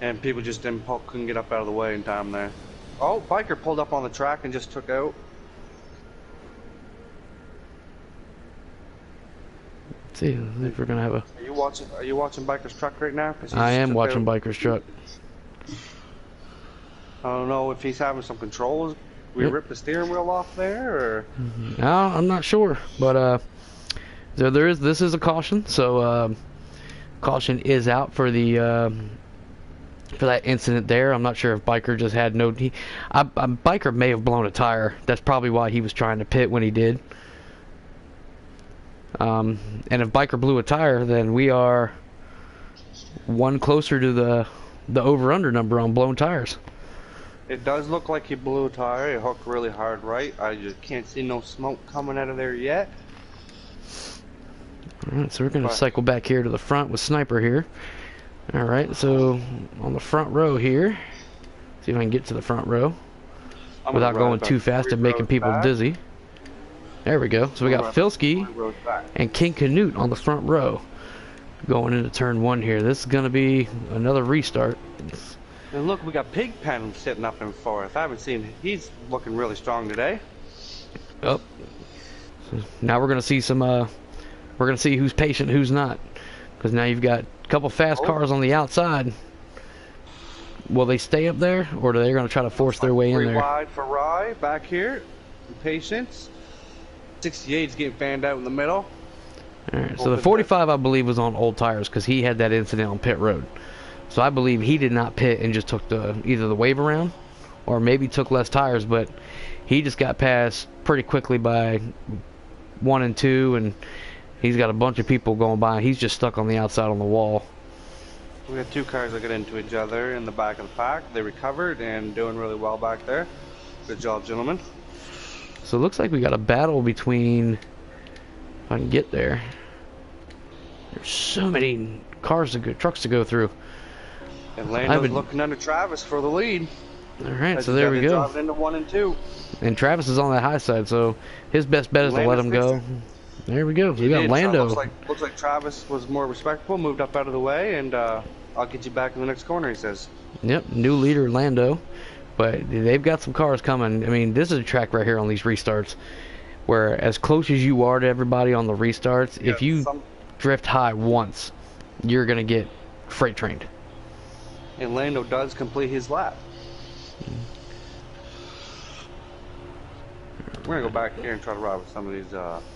and people just couldn't get up out of the way in time there. Oh, Biker pulled up on the track and just took out. Let's see if we're going to have a... Are you watching Biker's truck right now? I am watching Biker's truck. I don't know if he's having some controls. We ripped the steering wheel off there, or? No, I'm not sure, but so this is a caution, so caution is out for the for that incident there. I'm not sure if Biker just had no. Biker may have blown a tire. That's probably why he was trying to pit when he did. And if Biker blew a tire, then we are one closer to the over/under number on blown tires. It does look like he blew a tire. It hooked really hard right. I just can't see no smoke coming out of there yet. Alright, so we're going to cycle back here to the front with Sniper here. Alright, so on the front row here, see if I can get to the front row without going too fast and making people dizzy. There we go. So we got Filski and King Canute on the front row going into turn 1 here. This is going to be another restart. And look, we got Pigpen sitting up in 4th. I haven't seen. He's looking really strong today. Oh, so now we're going to see some. We're going to see who's patient, who's not, because now you've got a couple fast cars on the outside. Will they stay up there, or are they going to try to force their way in there? 3 wide for Rye back here. Patience. 68's getting fanned out in the middle. All right, so the 45 I believe was on old tires because he had that incident on pit road. So I believe he did not pit and just took either the wave around or maybe took less tires, but he just got passed pretty quickly by 1 and 2, and he's got a bunch of people going by. He's just stuck on the outside on the wall. We got 2 cars that get into each other in the back of the pack. They recovered and doing really well back there. Good job, gentlemen. So it looks like we got a battle between, if I can get there. There's so many trucks to go through. And Lando's looking under Travis for the lead. Alright, so there we go. Dropping into 1 and 2. And Travis is on that high side, so his best bet is to let him go. There we go. We got Lando. Looks like Travis was more respectful, moved up out of the way, and I'll get you back in the next corner, he says. Yep, new leader Lando. But they've got some cars coming. I mean, this is a track right here on these restarts where as close as you are to everybody on the restarts, if you drift high once, you're going to get freight trained. And Lando does complete his lap. We're going to go back here and try to ride with some of these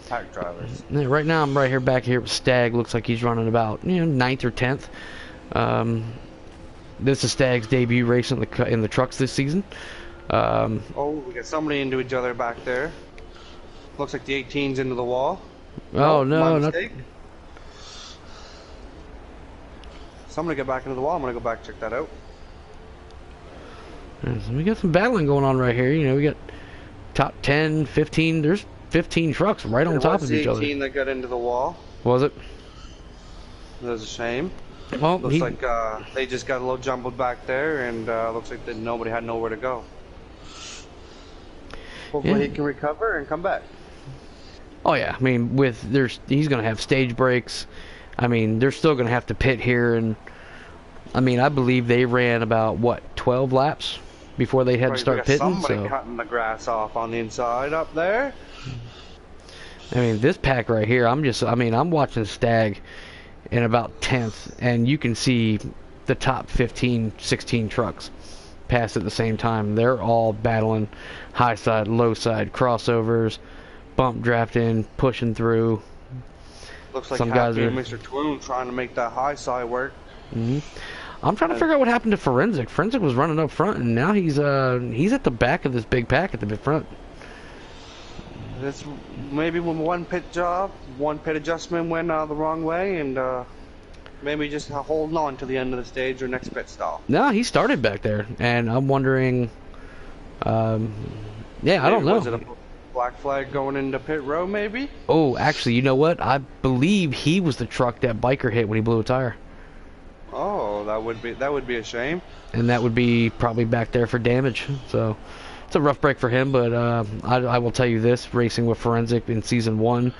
pack drivers. Yeah, right now I'm right here back here with Stag. Looks like he's running about 9th or 10th. This is Stag's debut race in the trucks this season. Oh, we got somebody into each other back there. Looks like the 18's into the wall. Oh, no, not. Somebody get back into the wall. I'm going to go back and check that out. So we got some battling going on right here. We got top 10, 15. There's 15 trucks right on top of each other. 18 that got into the wall. Was it? That was a shame. Well, looks like they just got a little jumbled back there, and looks like that nobody had nowhere to go. Hopefully he can recover and come back. Oh yeah, I mean, he's going to have stage breaks. I mean, they're still going to have to pit here, and I mean, I believe they ran about 12 laps before they had to start pitting. Somebody cutting the grass off on the inside up there. I mean, this pack right here, I'm watching Stag in about 10th, and you can see the top 15, 16 trucks pass at the same time. They're all battling high side, low side, crossovers, bump drafting, pushing through. Looks like some guys are Mr. Twoon trying to make that high side work. I'm trying to figure out what happened to Forensic. Forensic was running up front, and now he's at the back of this big pack at the front. That's maybe when one pit adjustment went the wrong way, and Maybe just holding on to the end of the stage or next pit stop. No, he started back there, and I'm wondering. Um, yeah, I don't know. Was it a black flag going into pit row, maybe? Oh, actually, you know what? I believe he was the truck that biker hit when he blew a tire. Oh, that would be a shame. And that would be probably back there for damage. So it's a rough break for him, but I will tell you this, racing with Forensic in Season 1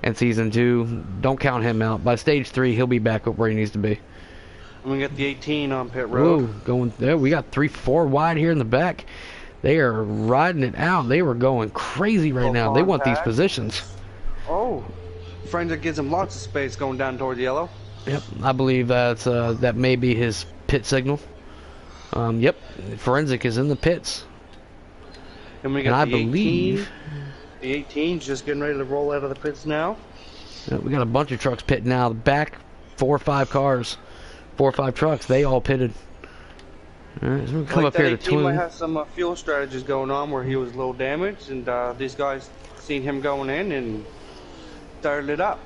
and Season 2, don't count him out. By Stage 3, he'll be back up where he needs to be. I'm going to get the 18 on pit road. Whoa, going there. We got 3-4 wide here in the back. They are riding it out. They were going crazy right now. They want these positions. Oh, Forensic gives him lots of space going down toward the yellow. Yep, I believe that may be his pit signal. Yep, Forensic is in the pits. And we got the 18's just getting ready to roll out of the pits now. Yep, we got a bunch of trucks pitting now. The back 4 or 5 cars, 4 or 5 trucks, they all pitted. All right, so we'll come up here to Twin. Might have some fuel strategies going on where he was a little damaged, and these guys seen him going in and started it up.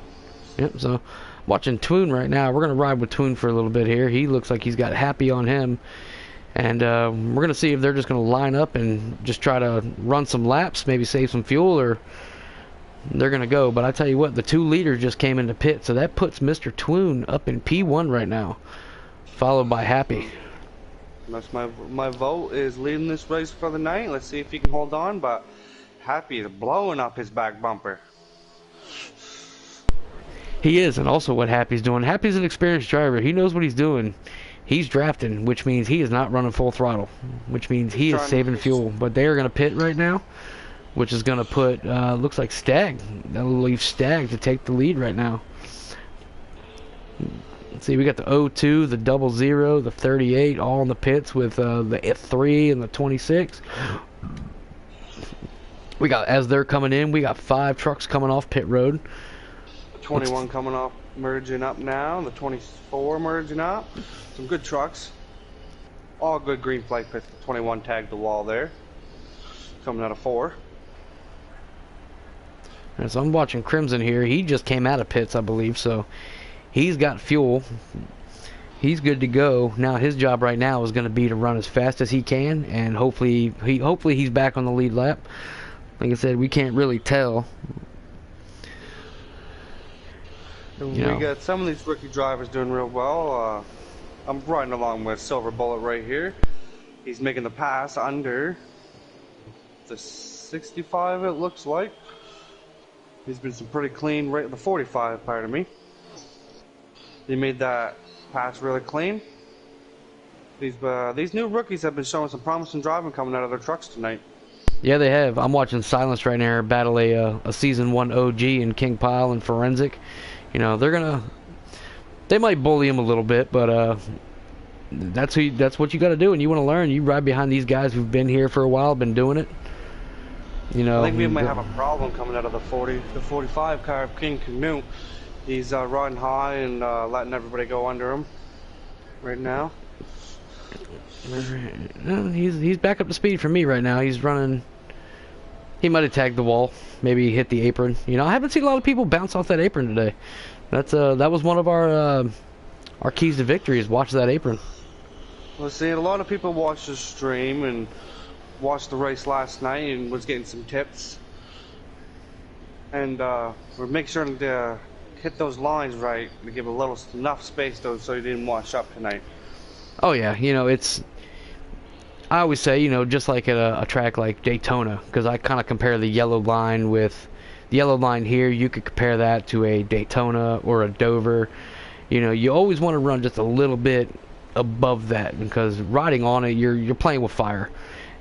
Yep, so watching Twin right now. We're going to ride with Twin for a little bit here. He looks like he's got Happy on him. And we're going to see if they're just going to line up and just try to run some laps, maybe save some fuel, or they're going to go. But I tell you what, the 2 leaders just came into pit, so that puts Mr. Twin up in P1 right now, followed by Happy. That's my vote is leading this race for the night. Let's see if he can hold on, but Happy is blowing up his back bumper. He is, and also what Happy's doing. Happy's an experienced driver. He knows what he's doing. He's drafting, which means he is not running full throttle, which means he is saving fuel. But they are going to pit right now, which is going to put, looks like Stag. That'll leave Stag to take the lead right now. Let's see, we got the 02, the 00, the 38, all in the pits with the 3 and the 26. We got, as they're coming in, we got 5 trucks coming off pit road. 21 coming off, merging up now. The 24 merging up. Some good trucks. All good green flag pits. 21 tagged the wall there. Coming out of 4. And so I'm watching Crimson here. He just came out of pits, I believe, so he's got fuel. He's good to go. Now his job right now is going to be to run as fast as he can, and hopefully he's back on the lead lap. Like I said, we can't really tell. We got some of these rookie drivers doing real well. I'm riding along with Silver Bullet right here. He's making the pass under the 65, it looks like. He's been some pretty clean, right, the 45, pardon me. He made that pass really clean. These new rookies have been showing some promising driving coming out of their trucks tonight. Yeah, they have. I'm watching Silence right now battle a Season 1 OG in King Pile and Forensic. You know, they might bully him a little bit, but that's what you got to do, and you want to learn. You ride behind these guys who've been here for a while, been doing it. You know, I think we might have a problem coming out of the 45 car of King Canute. He's riding high and letting everybody go under him right now. He's back up to speed for me right now. He's running. He might have tagged the wall. Maybe he hit the apron. You know, I haven't seen a lot of people bounce off that apron today. That was one of our keys to victory, is watch that apron. Well, see, a lot of people watched the stream and watched the race last night and was getting some tips. And we'll make sure to hit those lines right to give enough space though, so you didn't wash up tonight. Oh yeah, you know, I always say, you know, just like at a track like Daytona, because I kind of compare the yellow line with the yellow line here. You could compare that to a Daytona or a Dover. You know, you always want to run just a little bit above that, because riding on it, you're playing with fire,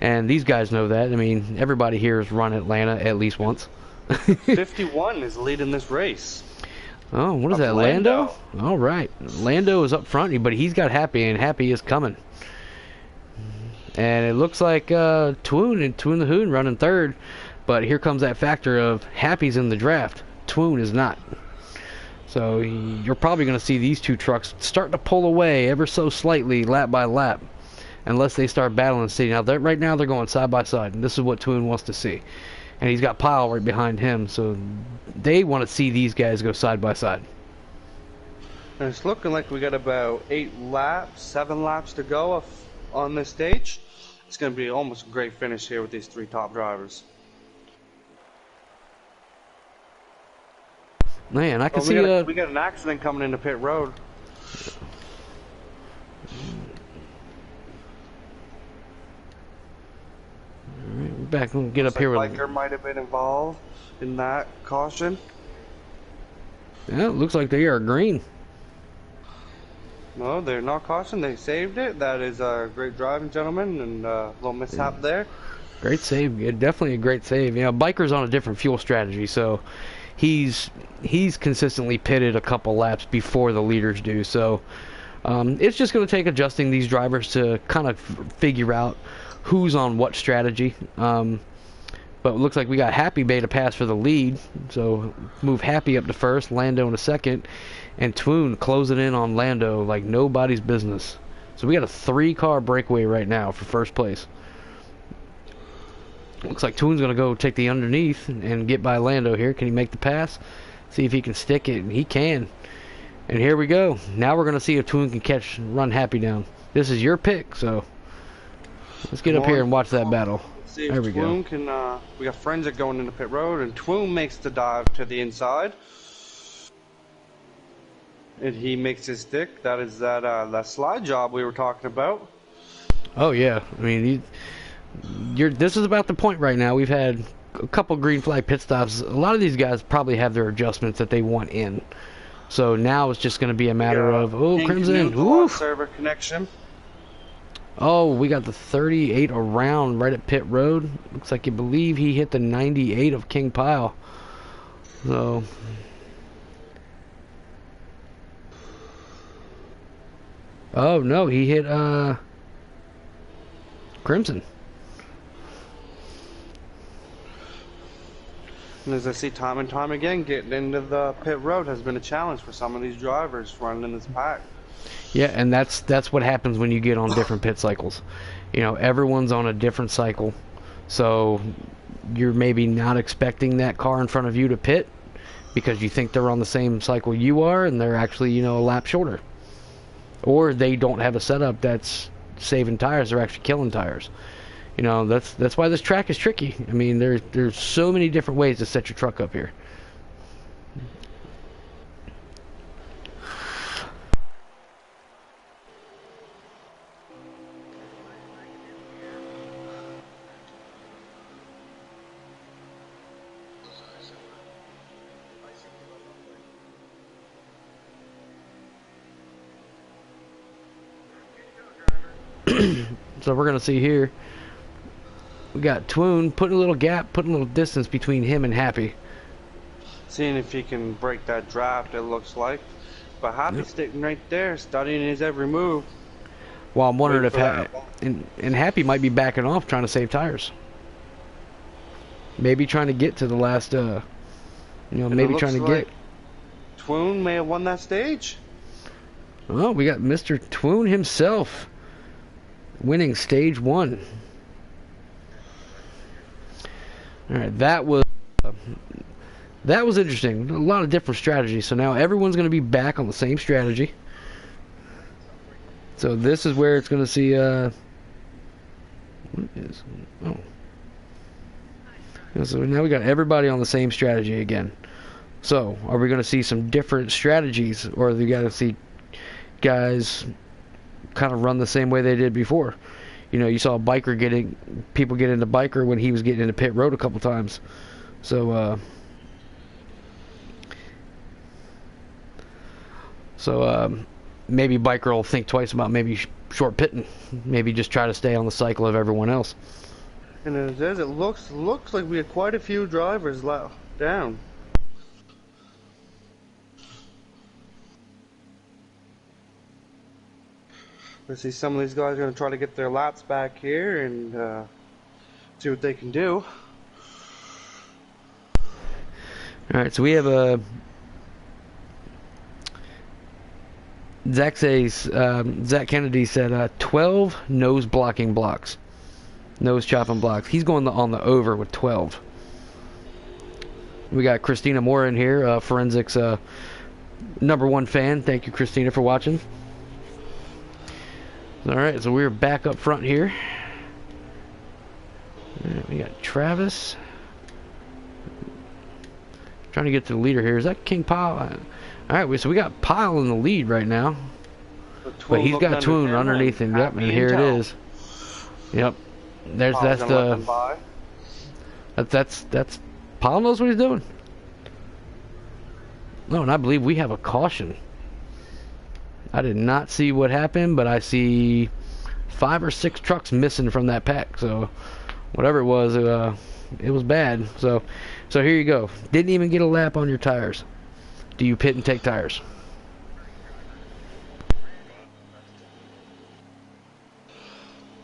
and these guys know that. I mean, everybody here has run Atlanta at least once. 51 is leading this race. Oh, what is that, Lando? All right, Lando is up front, but he's got Happy, and Happy is coming. And it looks like Twoon the Hoon running third, but here comes that factor of Happy's in the draft. Twoon is not. So you're probably going to see these two trucks start to pull away ever so slightly, lap by lap, unless they start battling. See, now right now they're going side by side, and this is what Twoon wants to see. And he's got Pyle right behind him, so they want to see these guys go side by side. And it's looking like we got about 7 laps to go on this stage. It's going to be almost a great finish here with these 3 top drivers. Man, I can see we got an accident coming into pit road. Alright, we're back. We'll get up here with. Biker might have been involved in that caution. Yeah, it looks like they are green. No, they're not caution. They saved it. That is a great driving, gentlemen, and a little mishap there. Great save. Yeah, definitely a great save. You know, Biker's on a different fuel strategy, so he's consistently pitted a couple laps before the leaders do. So it's just going to take adjusting these drivers to kind of figure out who's on what strategy. But it looks like we got Happy made a pass for the lead, so move Happy up to first, Lando in a second, and Twoon closing in on Lando like nobody's business. So we got a 3-car breakaway right now for first place. Looks like Twoon's going to go take the underneath and get by Lando here. Can he make the pass? See if he can stick it, and he can. And here we go. Now we're going to see if Twoon can run Happy down. This is your pick, so let's get up here and watch that battle. See if Twoon can, we got Forensic going into pit road, and Twoon makes the dive to the inside. And he makes his stick. That is that slide job we were talking about. Oh, yeah. I mean, this is about the point right now. We've had a couple green flag pit stops. A lot of these guys probably have their adjustments that they want in. So now it's just going to be a matter of, Crimson. Oof. Server connection. Oh, we got the 38 around right at pit road. Looks like you believe he hit the 98 of King Pile. So oh no, he hit Crimson. And as I see time and time again, getting into the pit road has been a challenge for some of these drivers running in this pack. Yeah, and that's what happens when you get on different pit cycles. You know, everyone's on a different cycle, so you're maybe not expecting that car in front of you to pit because you think they're on the same cycle you are, and they're actually, you know, a lap shorter. Or they don't have a setup that's saving tires; they're actually killing tires. You know, that's why this track is tricky. I mean, there's so many different ways to set your truck up here. So we're gonna see here. We got Twoon putting a little gap, putting a little distance between him and Happy. Seeing if he can break that draft, it looks like. But Happy's sitting right there, studying his every move. Well, I'm wondering if and Happy might be backing off, trying to save tires. Maybe trying to get to the last, maybe trying to get. Twoon may have won that stage. Oh, we got Mr. Twoon himself winning stage 1. All right, that was interesting. A lot of different strategies. So now everyone's going to be back on the same strategy. So this is where it's going to see. What is? Oh. So now we got everybody on the same strategy again. So are we going to see some different strategies, or are we going to see guys kind of run the same way they did before? You know, you saw people get into Biker when he was getting into pit road a couple times. So maybe Biker will think twice about maybe short pitting, maybe just try to stay on the cycle of everyone else. And it looks like we had quite a few drivers down. Let's see, some of these guys are going to try to get their laps back here and see what they can do. Alright, so we have a Zach Kennedy said 12 nose blocking blocks. Nose chopping blocks. He's going on the over with 12. We got Christina Moore in here, Forensics #1 fan. Thank you, Christina, for watching. All right, so we're back up front here. All right, we got Travis. Trying to get to the leader here. Is that King Pile? All right, so we got Pile in the lead right now. But he's got Twoon underneath him. Yep, and here it is. Yep. That's Pile knows what he's doing. No, and I believe we have a caution. I did not see what happened, but I see 5 or 6 trucks missing from that pack. So whatever it was bad. So here you go. Didn't even get a lap on your tires. Do you pit and take tires?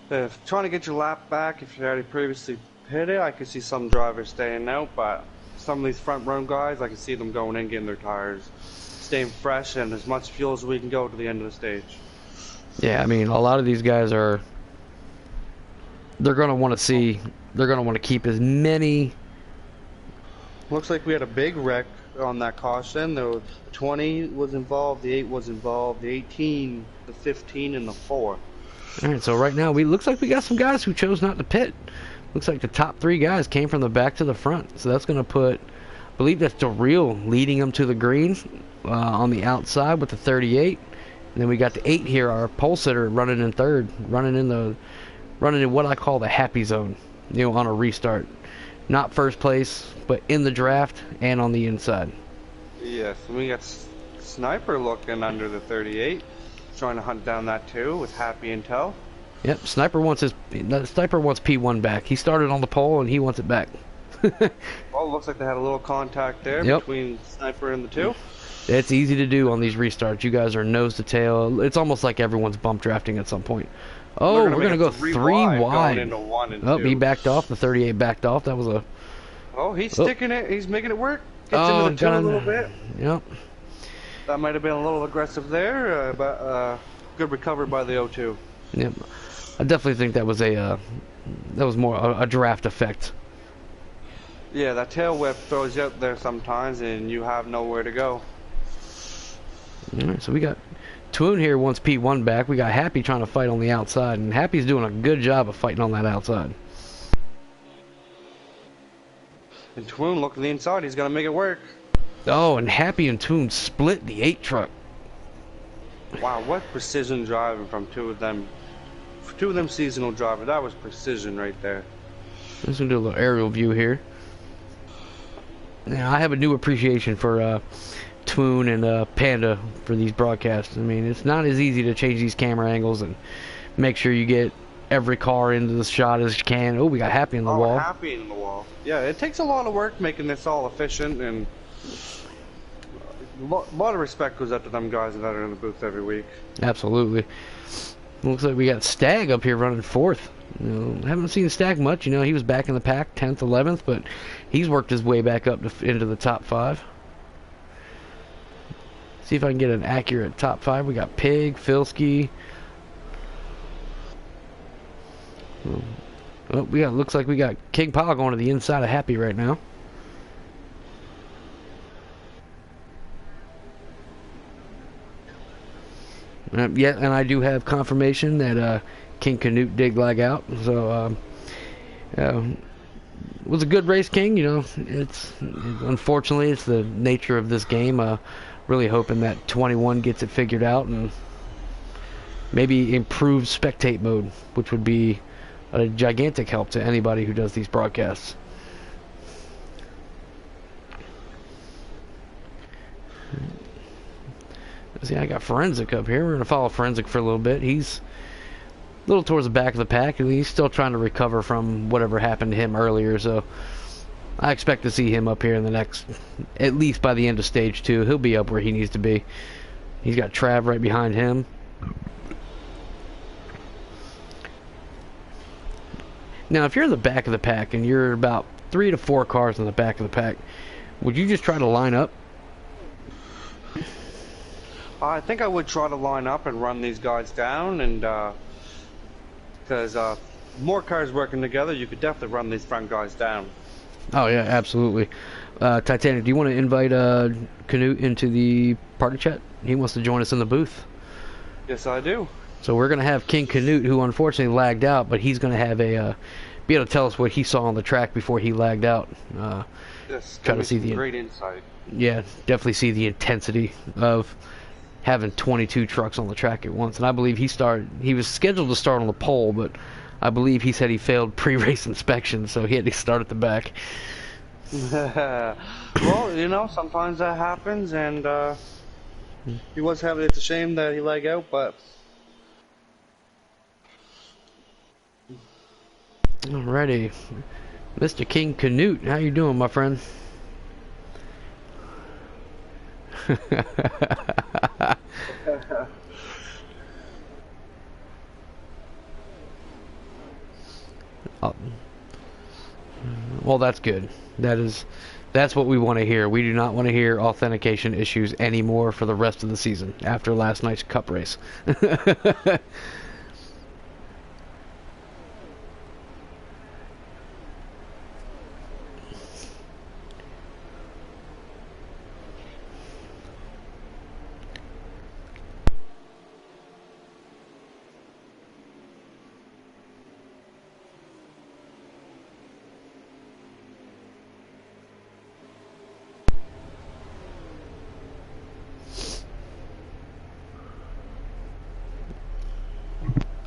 If trying to get your lap back, if you already previously pitted, I could see some drivers staying out, but some of these front row guys, I can see them going in, getting their tires, staying fresh, and as much fuel as we can go to the end of the stage. Yeah, I mean, a lot of these guys they're going to want to keep as many. Looks like we had a big wreck on that caution. The 20 was involved, the 8 was involved, the 18, the 15, and the 4. All right, so right now looks like we got some guys who chose not to pit. Looks like the top 3 guys came from the back to the front. So that's going to put, I believe that's Darrell leading them to the green on the outside with the 38. And then we got the 8 here, our pole sitter, running in third, running in what I call the happy zone, on a restart. Not first place, but in the draft and on the inside. Yes, and we got Sniper looking under the 38. Trying to hunt down that 2 with happy intel. Yep, Sniper wants P1 back. He started on the pole and he wants it back. Well, it looks like they had a little contact there between Sniper and the 2. It's easy to do on these restarts. You guys are nose to tail. It's almost like everyone's bump drafting at some point. Oh, we're gonna go 3 wide. Going into 1 and 2. He backed off. The 38 backed off. That was a. Oh, he's sticking it. He's making it work. Gets into the 2 a little bit. Yep. That might have been a little aggressive there, but good recovery by the O2. Yep. I definitely think that was more a draft effect. Yeah, that tail whip throws you out there sometimes, and you have nowhere to go. All right, so we got Twoon here wants P1 back. We got Happy trying to fight on the outside, and Happy's doing a good job of fighting on that outside. And Twoon, look at the inside. He's going to make it work. Oh, and Happy and Twoon split the 8 truck. Wow, what precision driving from 2 of them. 2 of them seasonal drivers. That was precision right there. Let's do a little aerial view here. Now, I have a new appreciation for Twoon and Panda for these broadcasts. I mean, it's not as easy to change these camera angles and make sure you get every car into the shot as you can. Oh, we got Happy in the wall. Happy in the wall. Yeah, it takes a lot of work making this all efficient, and a lot of respect goes out to them guys that are in the booth every week. Absolutely. Looks like we got Stag up here running 4th. Haven't seen Stag much. He was back in the pack, 10th, 11th, but he's worked his way back up into the top 5. See if I can get an accurate top 5. We got Pig, Filski. Oh, looks like we got King Pile going to the inside of Happy right now. Yeah, and I do have confirmation that King Canute did lag out. So it was a good race, King. Unfortunately it's the nature of this game. Really hoping that 21 gets it figured out and maybe improves spectate mode, which would be a gigantic help to anybody who does these broadcasts. See, I got Forensic up here. We're going to follow Forensic for a little bit. He's a little towards the back of the pack, and he's still trying to recover from whatever happened to him earlier, so I expect to see him up here in the next, at least by the end of stage 2. He'll be up where he needs to be. He's got Trav right behind him. Now, if you're in the back of the pack and you're about 3 to 4 cars in the back of the pack, would you just try to line up? I think I would try to line up and run these guys down, and because more cars working together, you could definitely run these front guys down. Oh yeah, absolutely. Titanic, do you want to invite Canute into the Party Chat? He wants to join us in the booth. Yes, I do. So we're going to have King Canute, who unfortunately lagged out, but he's going to have be able to tell us what he saw on the track before he lagged out. Yes, try to see the great insight. Yeah, definitely see the intensity of having 22 trucks on the track at once. And I believe he was scheduled to start on the pole, but I believe he said he failed pre-race inspection, so he had to start at the back. Well, you know, sometimes that happens, and it's a shame that he lagged out, but Alrighty, Mr. King Canute, how you doing, my friend? Well, that's good. That's what we want to hear. We do not want to hear authentication issues anymore for the rest of the season after last night's cup race.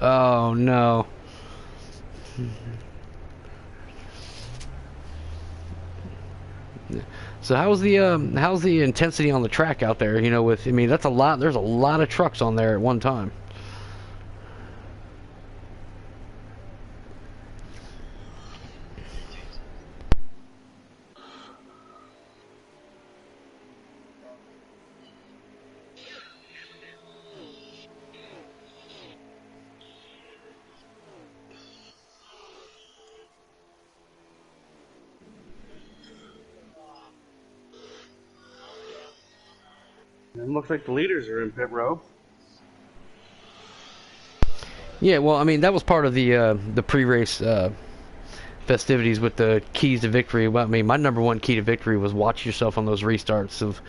Oh no. So how's the intensity on the track out there? You know, I mean, that's a lot. There's a lot of trucks on there at one time. it looks like the leaders are in pit row. Yeah, well, I mean, that was part of the pre-race festivities with the keys to victory. Well, I mean, my number one key to victory was watch yourself on those restarts of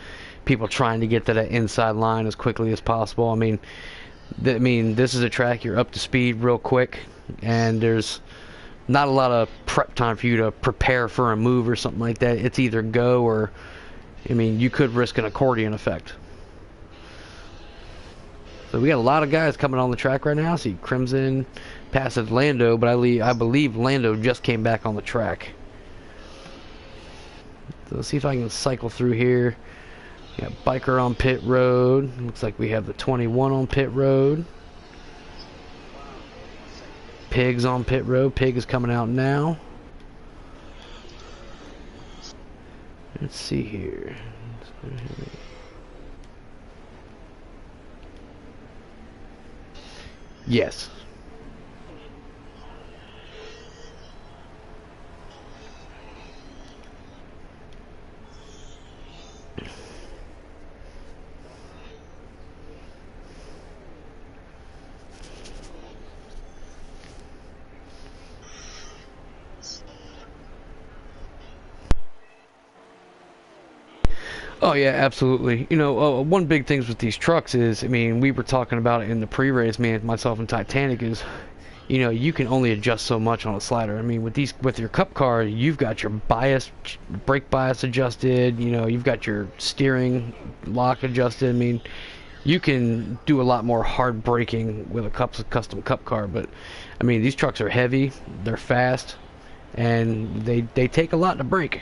people trying to get to that inside line as quickly as possible. I mean, this is a track you're up to speed real quick, and there's not a lot of prep time for you to prepare for a move or something like that. It's either go or, I mean, you could risk an accordion effect. So we got a lot of guys coming on the track right now. See Crimson passes Lando, but I believe Lando just came back on the track. So let's see if I can cycle through here. Got Biker on pit road. Looks like we have the 21 on pit road. Pig's on pit road. Pig is coming out now. Let's see here. Yes. Oh yeah, absolutely. You know, one big things with these trucks is, I mean, we were talking about it in the pre-race, myself and Titanic, is, you know, you can only adjust so much on a slider. I mean, with your cup car, you've got your brake bias adjusted. You know, you've got your steering lock adjusted. I mean, you can do a lot more hard braking with a custom cup car. But I mean, these trucks are heavy, they're fast, and they take a lot to brake.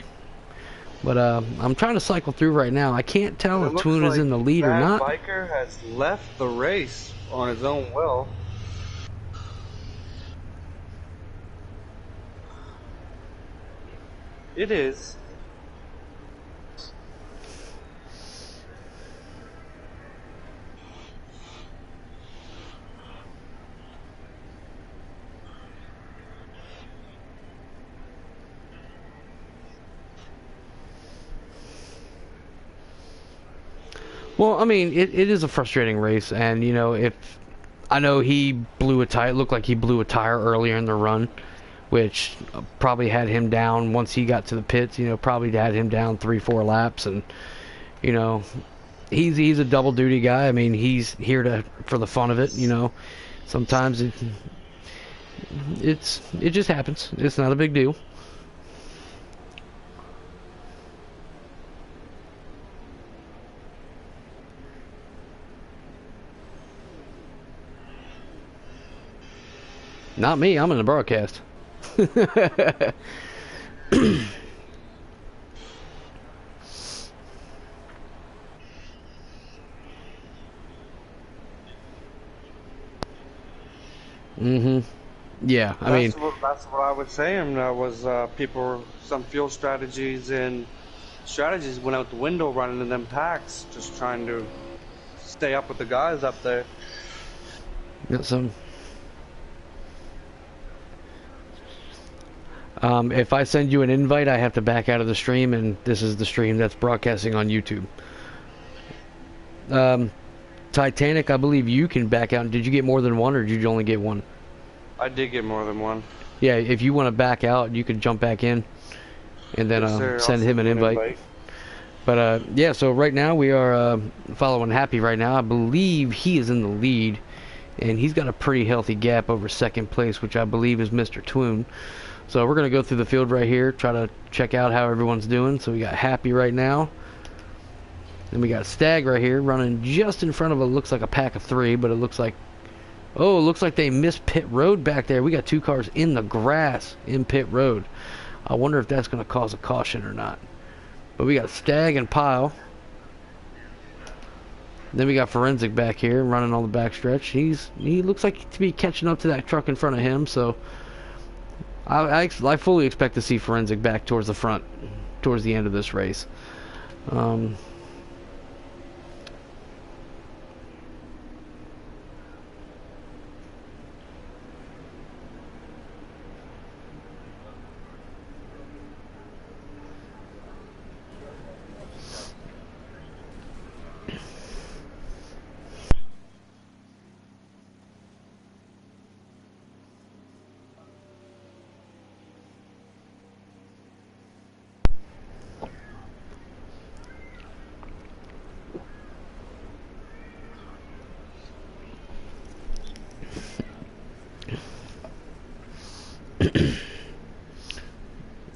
But I'm trying to cycle through right now. I can't tell if Toon is in the lead or not. Biker has left the race on his own will. It is. Well, I mean, it is a frustrating race, and you know, if I know he blew a tire, it looked like he blew a tire earlier in the run, which probably had him down once he got to the pits. You know, probably had him down 3-4 laps, and you know, he's a double duty guy. I mean, he's here to for the fun of it, you know. Sometimes it just happens. It's not a big deal. Not me. I'm in the broadcast. Mm-hmm. Yeah, I mean, That's what I was saying. Was people some fuel strategies and strategies went out the window running in them packs, just trying to stay up with the guys up there. got some. If I send you an invite, I have to back out of the stream, and this is the stream that's broadcasting on YouTube. Titanic, I believe you can back out. Did you get more than one, or did you only get one? I did get more than one. Yeah, if you want to back out, you can jump back in, and then send him an invite. But yeah, so right now we are following Happy right now. I believe he is in the lead, and he's got a pretty healthy gap over second place, which I believe is Mr. Twoon. So we're going to go through the field right here, try to check out how everyone's doing. So we got Happy right now. Then we got Stag right here running just in front of looks like a pack of three, but it looks like, oh, it looks like they missed pit road back there. We got two cars in the grass in pit road. I wonder if that's going to cause a caution or not. But we got Stag and Pile. Then we got Forensic back here running on the backstretch. He looks like to be catching up to that truck in front of him, so I fully expect to see Forensic back towards the front, towards the end of this race.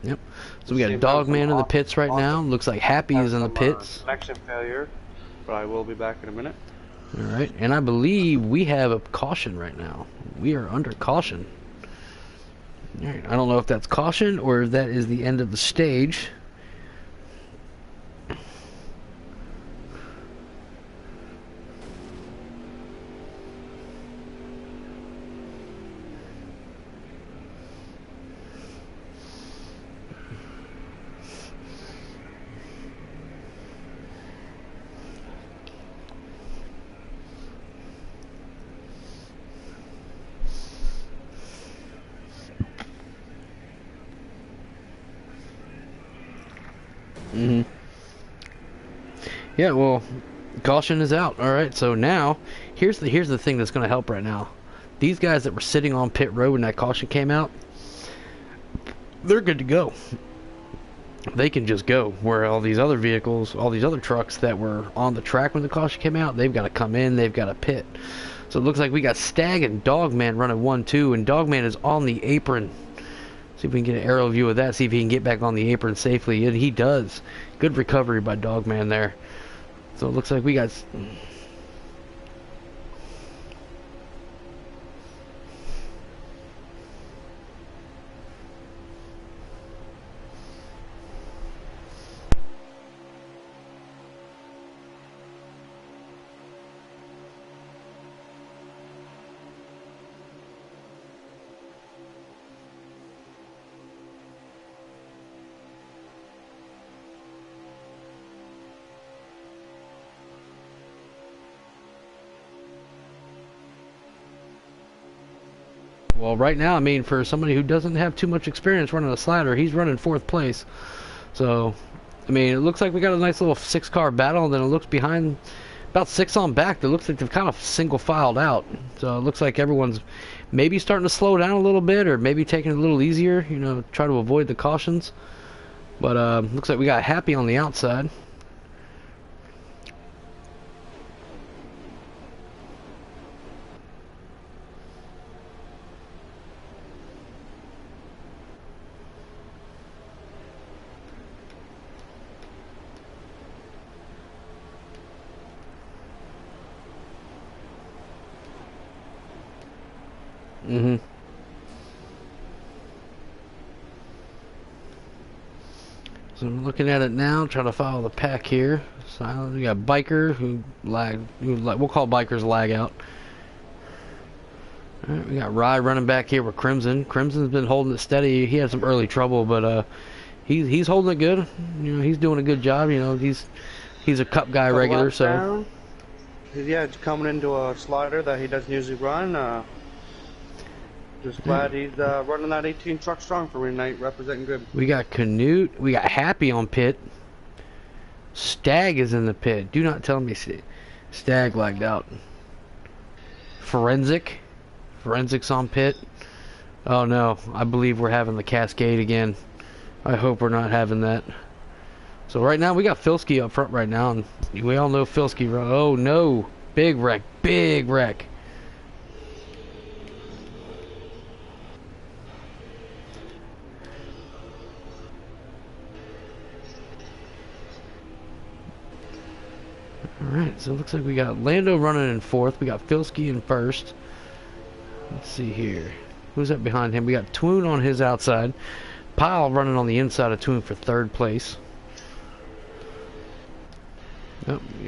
Yep. So we got Dogman in the pits right now. Looks like Happy is in the pits. Connection failure, but I will be back in a minute. All right, and I believe we have a caution right now. We are under caution. All right, I don't know if that's caution or if that is the end of the stage. Yeah, well, caution is out. All right, so now here's the thing that's going to help right now. These guys that were sitting on pit road when that caution came out, they're good to go. They can just go. Where all these other vehicles, all these other trucks that were on the track when the caution came out, they've got to come in, they've got to pit. So it looks like we got Stag and Dogman running 1-2, and Dogman is on the apron. See if we can get an aerial view of that, see if he can get back on the apron safely. And he does. Good recovery by Dogman there. So it looks like we got... Well, right now, I mean, for somebody who doesn't have too much experience running a slider, he's running 4th place. So, I mean, it looks like we got a nice little 6-car battle, and then it looks behind about 6 on back. It looks like they've kind of single filed out. So it looks like everyone's maybe starting to slow down a little bit, or maybe taking it a little easier, you know, try to avoid the cautions. But looks like we got Happy on the outside. Mm-hmm. So I'm looking at it now, trying to follow the pack here. So we got Biker we'll call Bikers lag out. All right, we got Rye running back here with Crimson. Crimson's been holding it steady. He had some early trouble, but he's holding it good. You know, he's doing a good job. You know, he's a Cup guy Couple regular, laps so. down. Yeah, it's coming into a slider that he doesn't usually run. Just glad he's running that 18 truck strong for me tonight, representing good. We got Canute. We got Happy on pit. Stag is in the pit. Do not tell me Stag lagged out. Forensic's on pit. Oh no, I believe we're having the Cascade again. I hope we're not having that. So right now we got Filski up front right now, and we all know Filski. Oh no, big wreck, big wreck. Alright, so it looks like we got Lando running in fourth. We got Filski in first. Let's see here. Who's up behind him? We got Twoon on his outside. Pyle running on the inside of Twoon for third place. Oh, we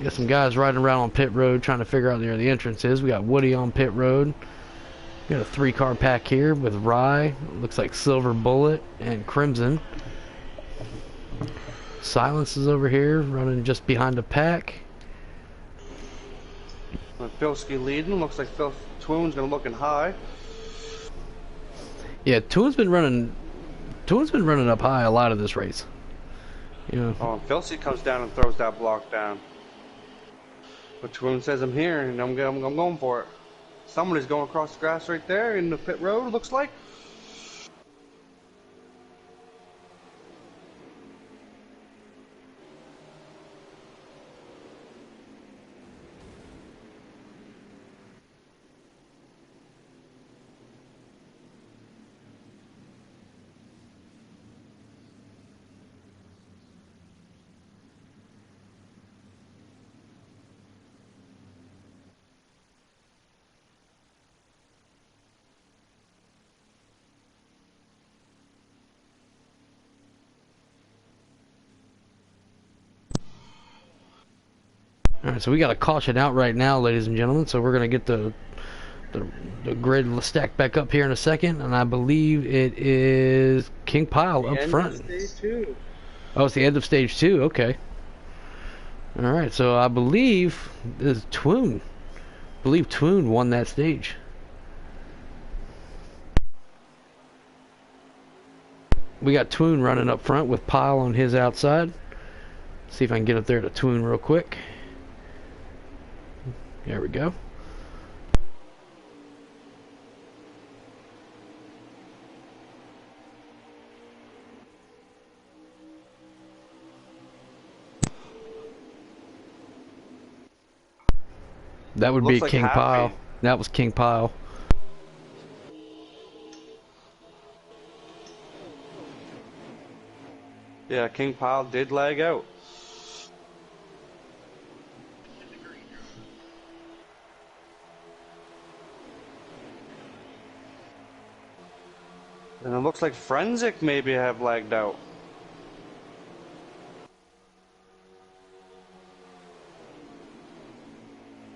got some guys riding around on pit road trying to figure out where the entrance is. We got Woody on pit road. We got a 3-car pack here with Rye. Looks like Silver Bullet and Crimson. Silence is over here, running just behind the pack. Filski leading. Looks like Twoon's gonna looking high. Yeah, Twoon's been running up high a lot of this race. You know. Oh, Filski comes down and throws that block down. But Twoon says I'm here and I'm going for it. Somebody's going across the grass right there in the pit road. Looks like. Alright, so we got a caution out right now, ladies and gentlemen. So we're going to get the grid stacked back up here in a second. And I believe it is King Pyle up front. Stage 2. Oh, it's the end of stage 2. Okay. Alright, so I believe this is Twoon. I believe Twoon won that stage. We got Twoon running up front with Pyle on his outside. See if I can get up there to Twoon real quick. There we go. That would be Looks like King Happy. Pyle. That was King Pyle. Yeah, King Pyle did lag out. And it looks like Forensic maybe have lagged out.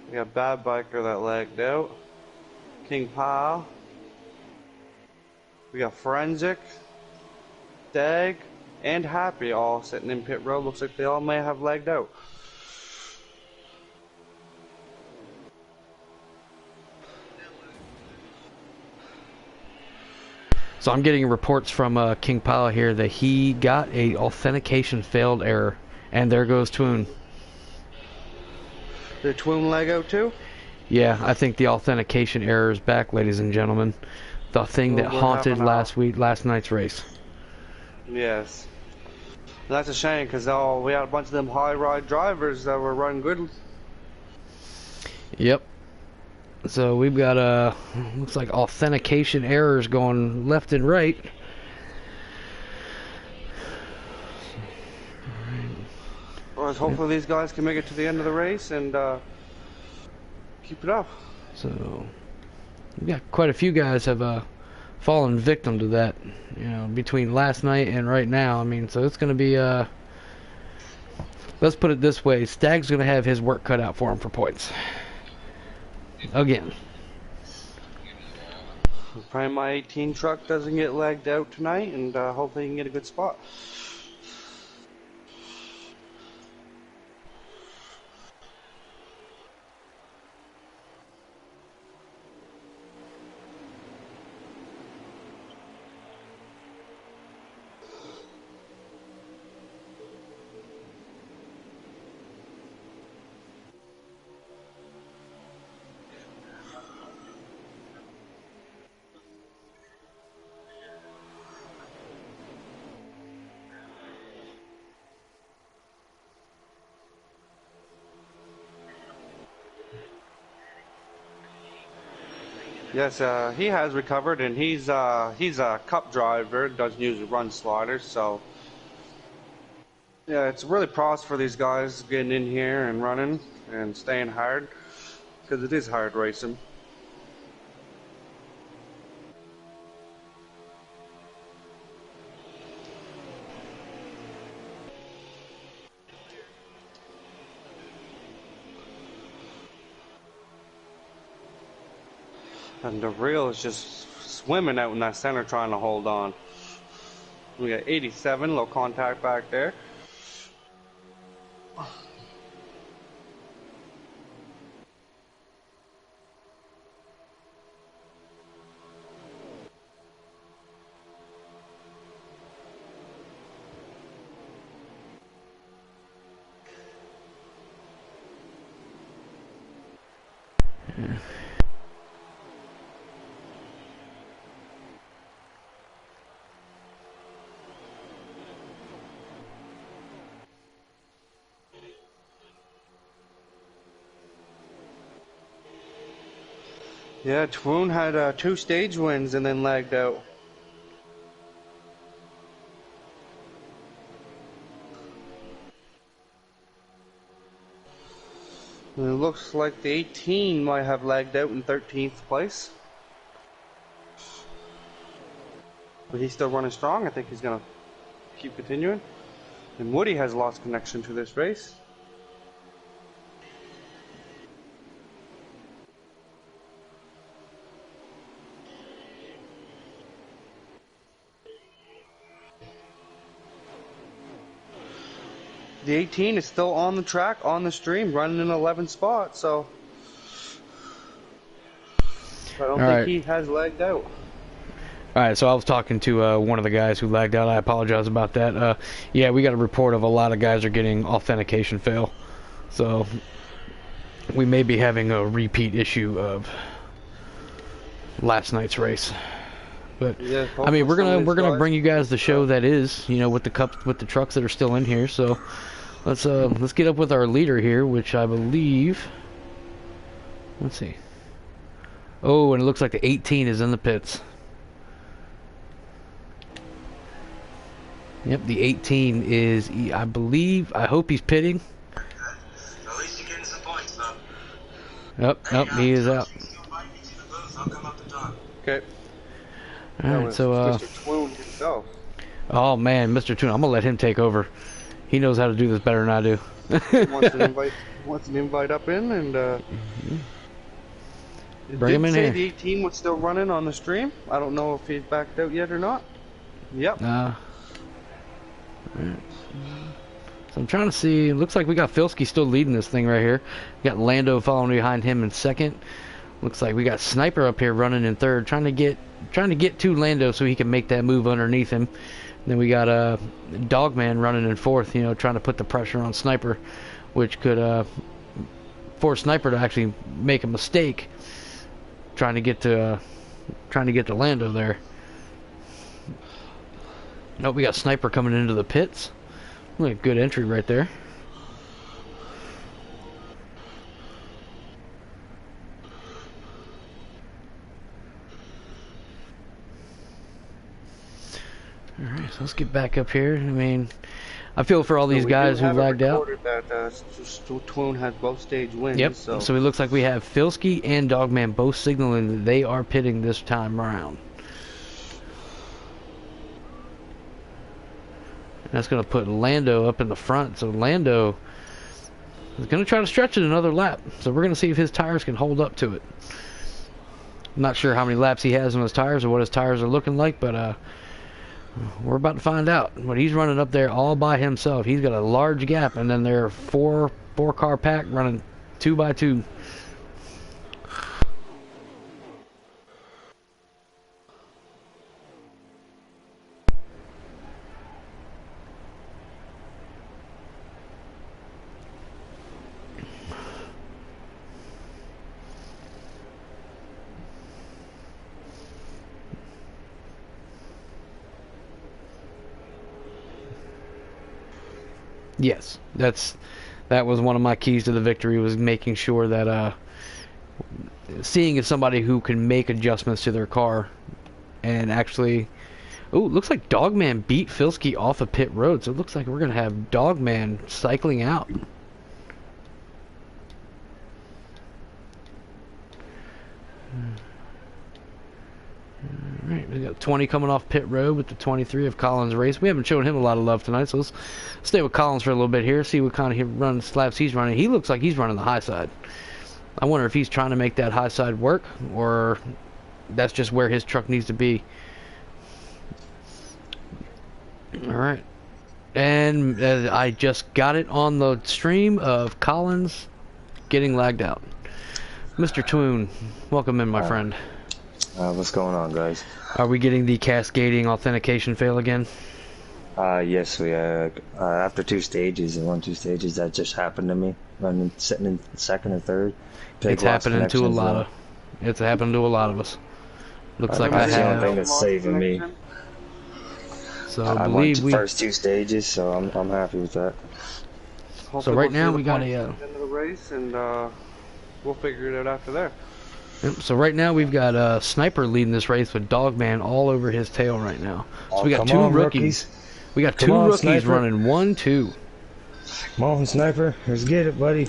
We got Bad Biker that lagged out. King Pyle. We got Forensic, Dag, and Happy all sitting in pit road. Looks like they all may have lagged out. So I'm getting reports from King Pyle here that he got a authentication failed error, and there goes Twoon. Did Twoon lag out too? Yeah, I think the authentication error is back, ladies and gentlemen. The thing that haunted last night's race. Yes. And that's a shame because we had a bunch of them high ride drivers that were running good. Yep. So we've got looks like authentication errors going left and right. Well, hopefully these guys can make it to the end of the race and keep it up. So we got quite a few guys have fallen victim to that, you know, between last night and right now. I mean, so it's going to be let's put it this way: Stag's going to have his work cut out for him for points again. Probably my 18 truck doesn't get lagged out tonight, and hopefully he can get a good spot. Yes, he has recovered, and he's a cup driver, doesn't usually run sliders, so yeah, it's really pros for these guys getting in here and running and staying hard, because it is hard racing. And the reel is just swimming out in that center trying to hold on. We got 87, low contact back there. Yeah, Twoon had 2 stage wins and then lagged out. And it looks like the 18 might have lagged out in 13th place. But he's still running strong. I think he's going to keep continuing. And Woody has lost connection to this race. The 18 is still on the track, on the stream, running in 11th spot, so I don't think he has lagged out. Alright, so I was talking to one of the guys who lagged out. I apologize about that. Yeah, we got a report of a lot of guys are getting authentication fail. So we may be having a repeat issue of last night's race. But yeah, I mean, we're gonna bring you guys the show that is, you know, with the trucks that are still in here. So let's get up with our leader here, which I believe. Let's see. Oh, and it looks like the 18 is in the pits. Yep, the 18 is, I believe, I hope he's pitting. At least you're getting some points, though. Nope, he is out. Okay. Alright, so, Mr. Twoon himself. Oh man, Mr. Tune, I'm gonna let him take over. He knows how to do this better than I do. wants an invite up in, and bring him in here. The 18 was still running on the stream. I don't know if he's backed out yet or not. Yep. Right. So I'm trying to see. It looks like we got Filsky still leading this thing right here. We got Lando following behind him in second. Looks like we got Sniper up here running in third, trying to get to Lando so he can make that move underneath him. And then we got Dogman running in fourth, you know, trying to put the pressure on Sniper, which could force Sniper to actually make a mistake trying to get to Lando there. Nope, we got Sniper coming into the pits. Look, a good entry right there. Alright, so let's get back up here. I mean, I feel for all these guys who lagged out. That Twoon has both stage wins. Yep. So it looks like we have Filsky and Dogman both signaling that they are pitting this time around. That's going to put Lando up in the front. So Lando is going to try to stretch it another lap. So we're going to see if his tires can hold up to it. I'm not sure how many laps he has on his tires or what his tires are looking like, but we're about to find out. When he's running up there all by himself, he's got a large gap, and then there are four car pack running 2 by 2. Yes, that was one of my keys to the victory, was making sure that seeing if somebody who can make adjustments to their car and actually. Ooh, looks like Dogman beat Filsky off of pit road, so it looks like we're gonna have Dogman cycling out. Alright, we got 20 coming off pit road with the 23 of Collins' race. We haven't shown him a lot of love tonight, so let's stay with Collins for a little bit here, see what kind of laps he's running. He looks like he's running the high side. I wonder if he's trying to make that high side work, or that's just where his truck needs to be. Alright. And I just got it on the stream of Collins getting lagged out. Mr. Twoon, welcome in, my friend. What's going on, guys? Are we getting the cascading authentication fail again? Yes, we after 2 stages, that just happened to me. Running, sitting in second or third. It's happening to a lot of. It's happened to a lot of us. Looks like I That's the have. only thing that's saving me. So I believe won we. the first 2 stages, so I'm happy with that. So right now we got a. End of the race, and we'll figure it out after there. Yep, so right now we've got Sniper leading this race with Dogman all over his tail right now. So we got 2 rookies. We got 2 rookies Sniper. Running 1-2. Come on, Sniper. Let's get it, buddy.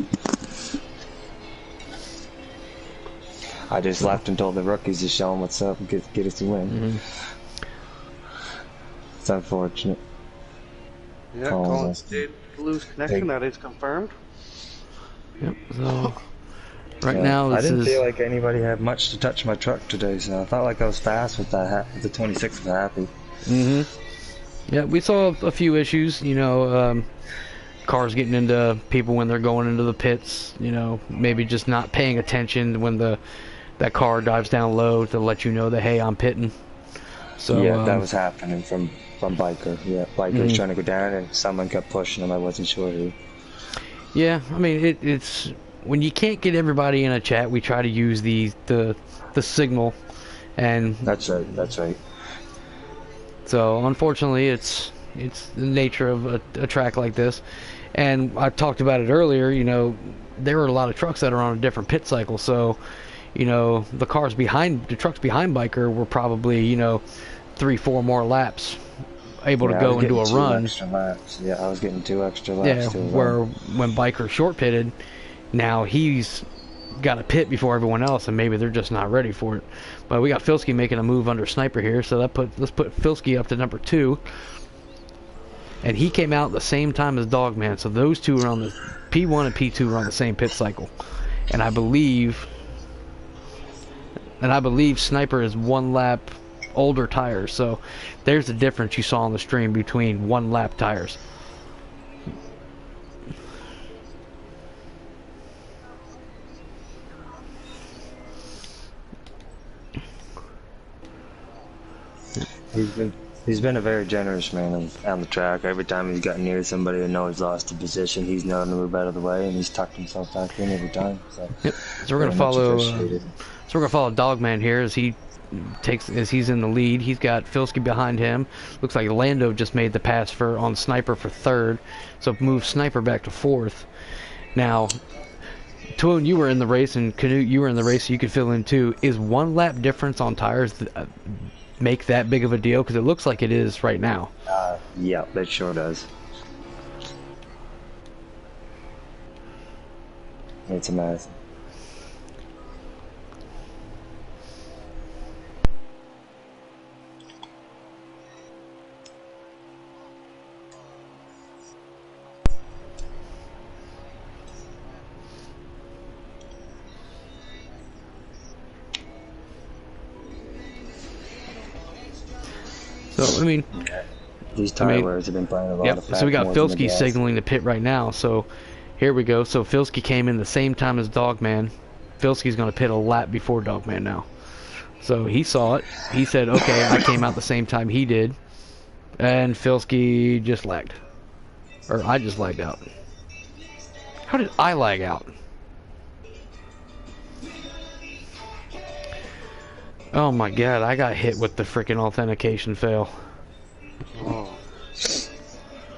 I just left and told the rookies to show them what's up and get us a win. It's unfortunate. Yeah, Collins did lose connection. That is confirmed. Yep, so right now I didn't feel like anybody had much to touch my truck today, so I felt like I was fast with that. With the 26 was happy. Yeah, we saw a few issues, you know, cars getting into people when they're going into the pits, you know, maybe just not paying attention when that car dives down low to let you know that, hey, I'm pitting. So yeah, that was happening from Biker. Yeah, Biker was trying to go down and someone kept pushing him. I wasn't sure who. Yeah, I mean, it's when you can't get everybody in a chat, we try to use the signal, and that's right. So unfortunately, it's the nature of a track like this, and I talked about it earlier. You know, there were a lot of trucks that are on a different pit cycle, so you know the trucks behind Biker were probably 3-4 more laps able to go into a run. Extra laps. Yeah, I was getting 2 extra Yeah, laps. where when Biker short pitted, now he's got to pit before everyone else, and maybe they're just not ready for it. But we got Filsky making a move under Sniper here, so let's put Filsky up to number 2. And he came out at the same time as Dogman, so those two are on the P1 and P2 are on the same pit cycle. And I believe Sniper is 1 lap older tires, so there's the difference you saw on the stream between 1 lap tires. He's been a very generous man on the track. Every time he's gotten near somebody and knows he's lost a position, he's known to move out of the way, and he's tucked himself back in every time. So, yep. So we're gonna follow Dogman here as he's in the lead. He's got Filsky behind him. Looks like Lando just made the pass on Sniper for 3rd, so move Sniper back to 4th. Now, Twoon, you were in the race, and Canute, you were in the race, so you could fill in too. Is 1 lap difference on tires make that big of a deal? Because it looks like it is right now. Yeah, it sure does. It's a mess. So I mean, These tire wears have been playing a lot of so we got more than the Filsky gas. signaling the pit right now. So here we go. So Filsky came in the same time as Dogman. Filsky's going to pit a lap before Dogman now. So he saw it. He said, okay, I came out the same time he did. And Filsky just lagged. Or I just lagged out. How did I lag out? Oh my god, I got hit with the freaking authentication fail. Oh.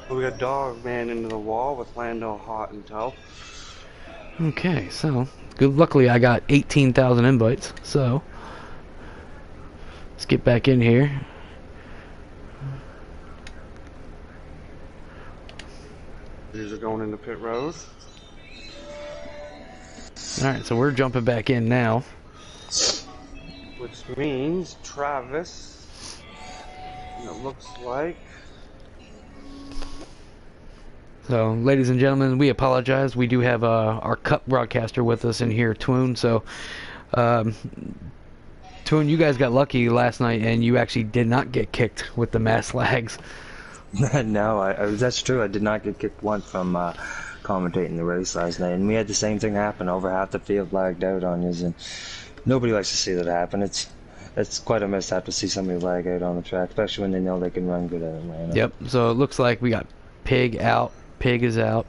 Well, we got Dogman into the wall with Lando hot and tow. Okay, so good. Luckily, I got 18,000 invites. So let's get back in here. These are going into pit road. All right, so we're jumping back in now. Which means Travis, and it looks like... So, ladies and gentlemen, we apologize. We do have our Cup broadcaster with us in here, Twoon. So, Twoon, you guys got lucky last night, and you actually did not get kicked with the mass lags. No, that's true. I did not get kicked once from commentating the race last night, and we had the same thing happen. Over half the field lagged out on us, and nobody likes to see that happen. It's quite a mishap to see somebody lag out on the track, especially when they know they can run good at it. Yep. So it looks like we got Pig out. Pig is out.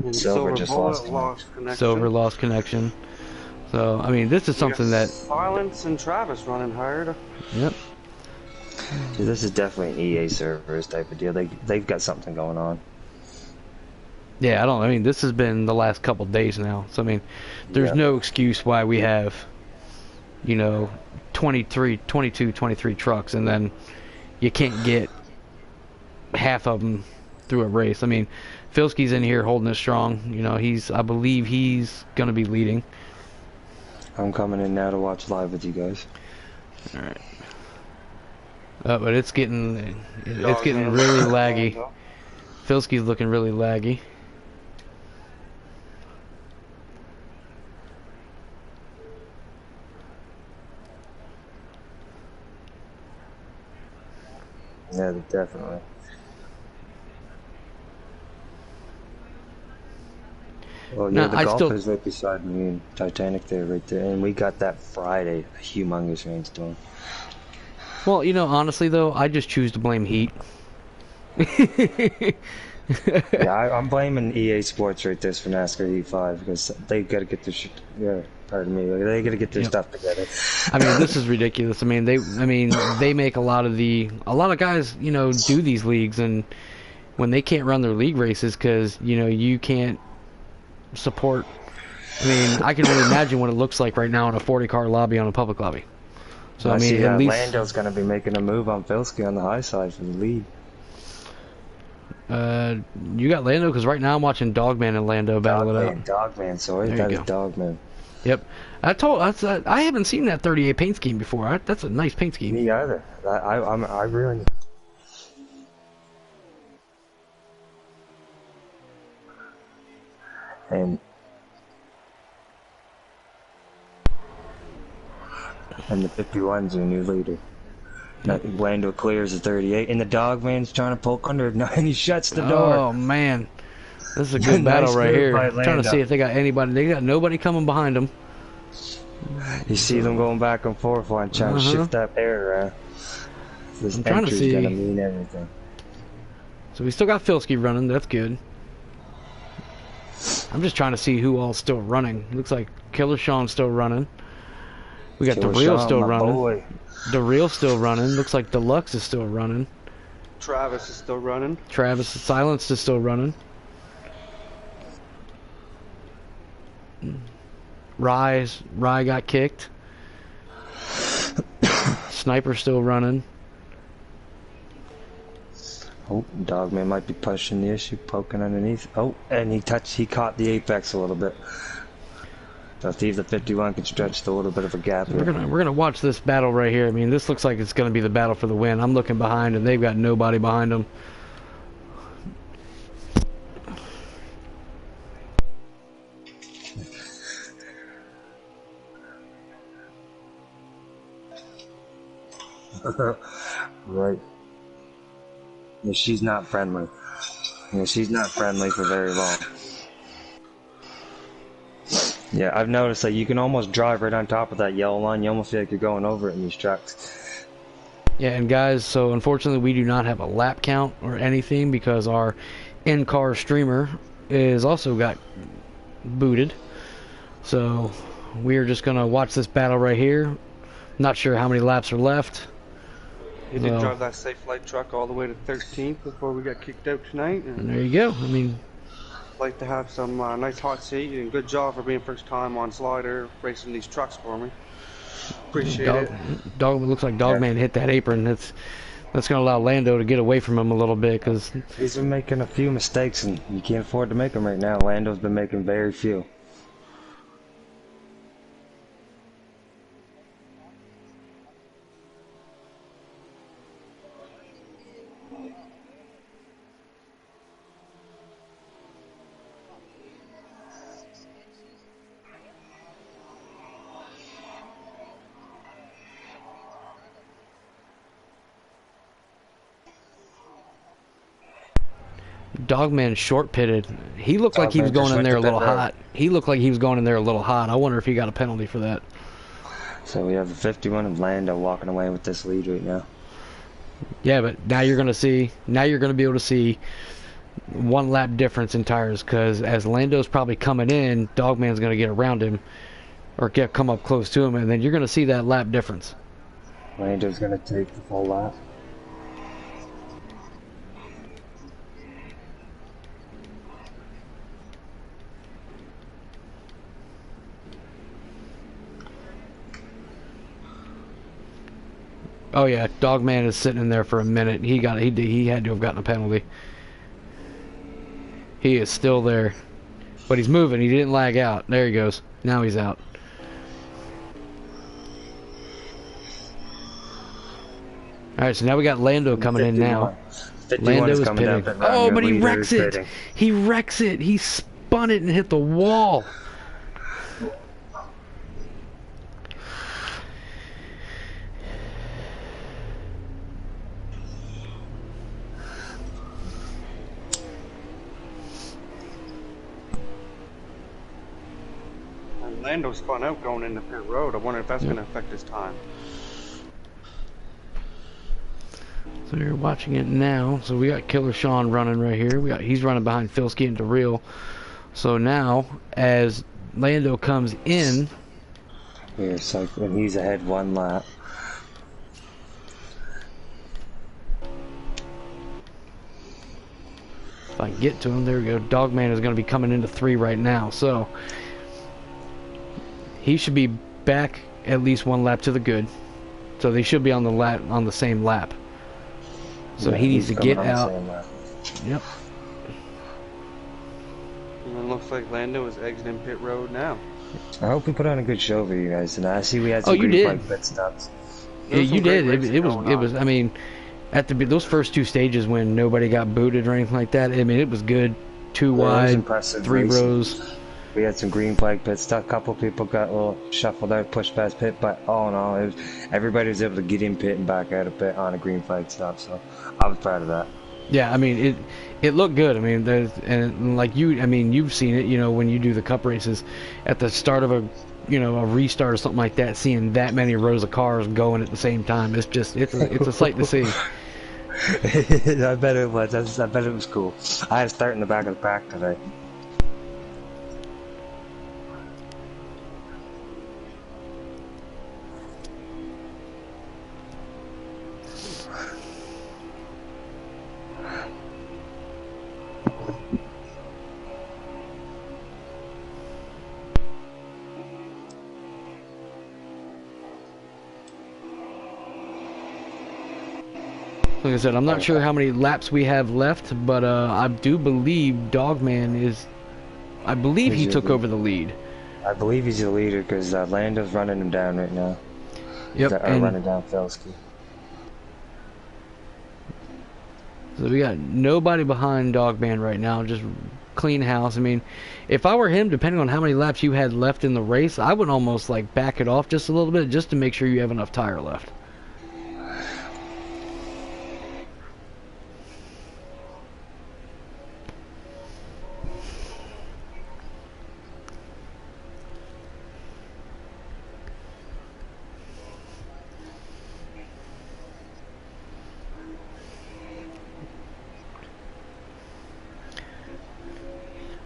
And Silver just lost connection. Silver lost connection. So I mean, this is something that Silence and Travis running hard. Yep. Dude, this is definitely an EA servers type of deal. They've got something going on. Yeah, I mean, this has been the last couple days now. So I mean, there's no excuse why we have, 22, 23 trucks, and then you can't get half of them through a race. I mean, Filsky's in here holding it strong. I believe he's going to be leading. I'm coming in now to watch live with you guys. All right. But it's getting really laggy. Filsky's looking really laggy. Yeah, definitely. Well, yeah, the golf is right beside me in Titanic there, right there. And we got that Friday, a humongous rainstorm. Well, honestly, though, I just choose to blame heat. Yeah, I'm blaming EA Sports right there for NASCAR Heat 5 because they got to get their shit. Yeah, pardon me. They got to get their stuff together. I mean, this is ridiculous. I mean, they make a lot of guys, do these leagues, and when they can't run their league races because you can't support. I mean, I can only imagine what it looks like right now in a 40-car lobby on a public lobby. So I mean, at least Lando's going to be making a move on Filsky on the high side for the lead. You got Lando because right now I'm watching Dogman and Lando battle it out. Dogman, sorry, there that you is go. Dogman. Yep, I haven't seen that 38 paint scheme before. That's a nice paint scheme. Me either. I really. And the 51's your new leader. Lando clears the 38, and the Dogman's trying to poke under it, and he shuts the door. Oh man, this is a good battle right here. Trying to see if they got anybody. They got nobody coming behind them. You see them going back and forth while trying to shift that air around. This entry's gonna mean everything. So we still got Filsky running. That's good. I'm just trying to see who all's still running. Looks like Killer Sean's still running. We got DeReal still running. DeReal still running. Looks like Deluxe is still running. Travis is still running. Travis Silence is still running. Rye got kicked. Sniper's still running. Oh, Dogman might be pushing the issue, poking underneath. Oh, and he caught the apex a little bit. So see if the 51 can stretch a little bit of a gap here. We're gonna watch this battle right here. I mean, this looks like it's gonna be the battle for the win. I'm looking behind, and they've got nobody behind them. Right. Yeah, she's not friendly. Yeah, she's not friendly for very long. Yeah, I've noticed that you can almost drive right on top of that yellow line. You almost feel like you're going over it in these trucks. Yeah, and guys, so unfortunately we do not have a lap count or anything because our in-car streamer is also got booted. So we are just gonna watch this battle right here. Not sure how many laps are left. He did drive that safe light truck all the way to 13th before we got kicked out tonight. And there you go. I mean, like to have some nice hot seat, and good job for being first time on Slider racing these trucks for me. Appreciate it. Dog looks like Dogman hit that apron. That's gonna allow Lando to get away from him a little bit because he's been making a few mistakes, and you can't afford to make them right now. Lando's been making very few. Dogman short pitted. He looked like he was going in there a little hot. He looked like he was going in there a little hot. I wonder if he got a penalty for that. So we have a 51 of Lando walking away with this lead right now. Yeah, but now you're going to see. Now you're going to be able to see 1 lap difference in tires because as Lando's probably coming in, Dogman's going to get around him or come up close to him, and then you're going to see that lap difference. Lando's going to take the full lap. Oh yeah, Dogman is sitting in there for a minute. He had to have gotten a penalty. He is still there, but he's moving. He didn't lag out. There he goes. Now he's out. All right, so now we got Lando coming in now. Lando is pitting. Oh, but he wrecks it. He wrecks it. He spun it and hit the wall. Lando spun out going into pit road. I wonder if that's going to affect his time. So you're watching it now. So we got Killer Sean running right here. He's running behind Filski and DeReal. So now, as Lando comes in, here, so when he's ahead 1 lap. If I can get to him, there we go. Dogman is going to be coming into 3 right now. So he should be back at least 1 lap to the good. So they should be on the same lap. So yeah, he needs to get out. Yep. And it looks like Lando is exiting pit road now. I hope we put on a good show for you guys tonight. I see we had some green flag pit stops. Yeah, you did. It was. I mean, at those first 2 stages when nobody got booted or anything like that. I mean, it was good. 2 wide, 3 rows. We had some green flag pit stuff. A couple people got a little shuffled out, pushed past pit, but all in all, everybody was able to get in pit and back out of pit on a green flag stop. So I was proud of that. Yeah, I mean it looked good. I mean, and like you've seen it. You know, when you do the cup races, at the start of a restart or something like that, seeing that many rows of cars going at the same time, it's a sight to see. I bet it was. I bet it was cool. I had to start in the back of the pack today. Like I said, I'm not sure how many laps we have left, but I do believe Dogman is... I believe he took over the lead. I believe he's the leader because Lando's running him down right now. Yep, Or and running down Felsky. so we got nobody behind Dogman right now, just clean house. I mean, if I were him, depending on how many laps you had left in the race, I would almost like back it off just a little bit just to make sure you have enough tire left.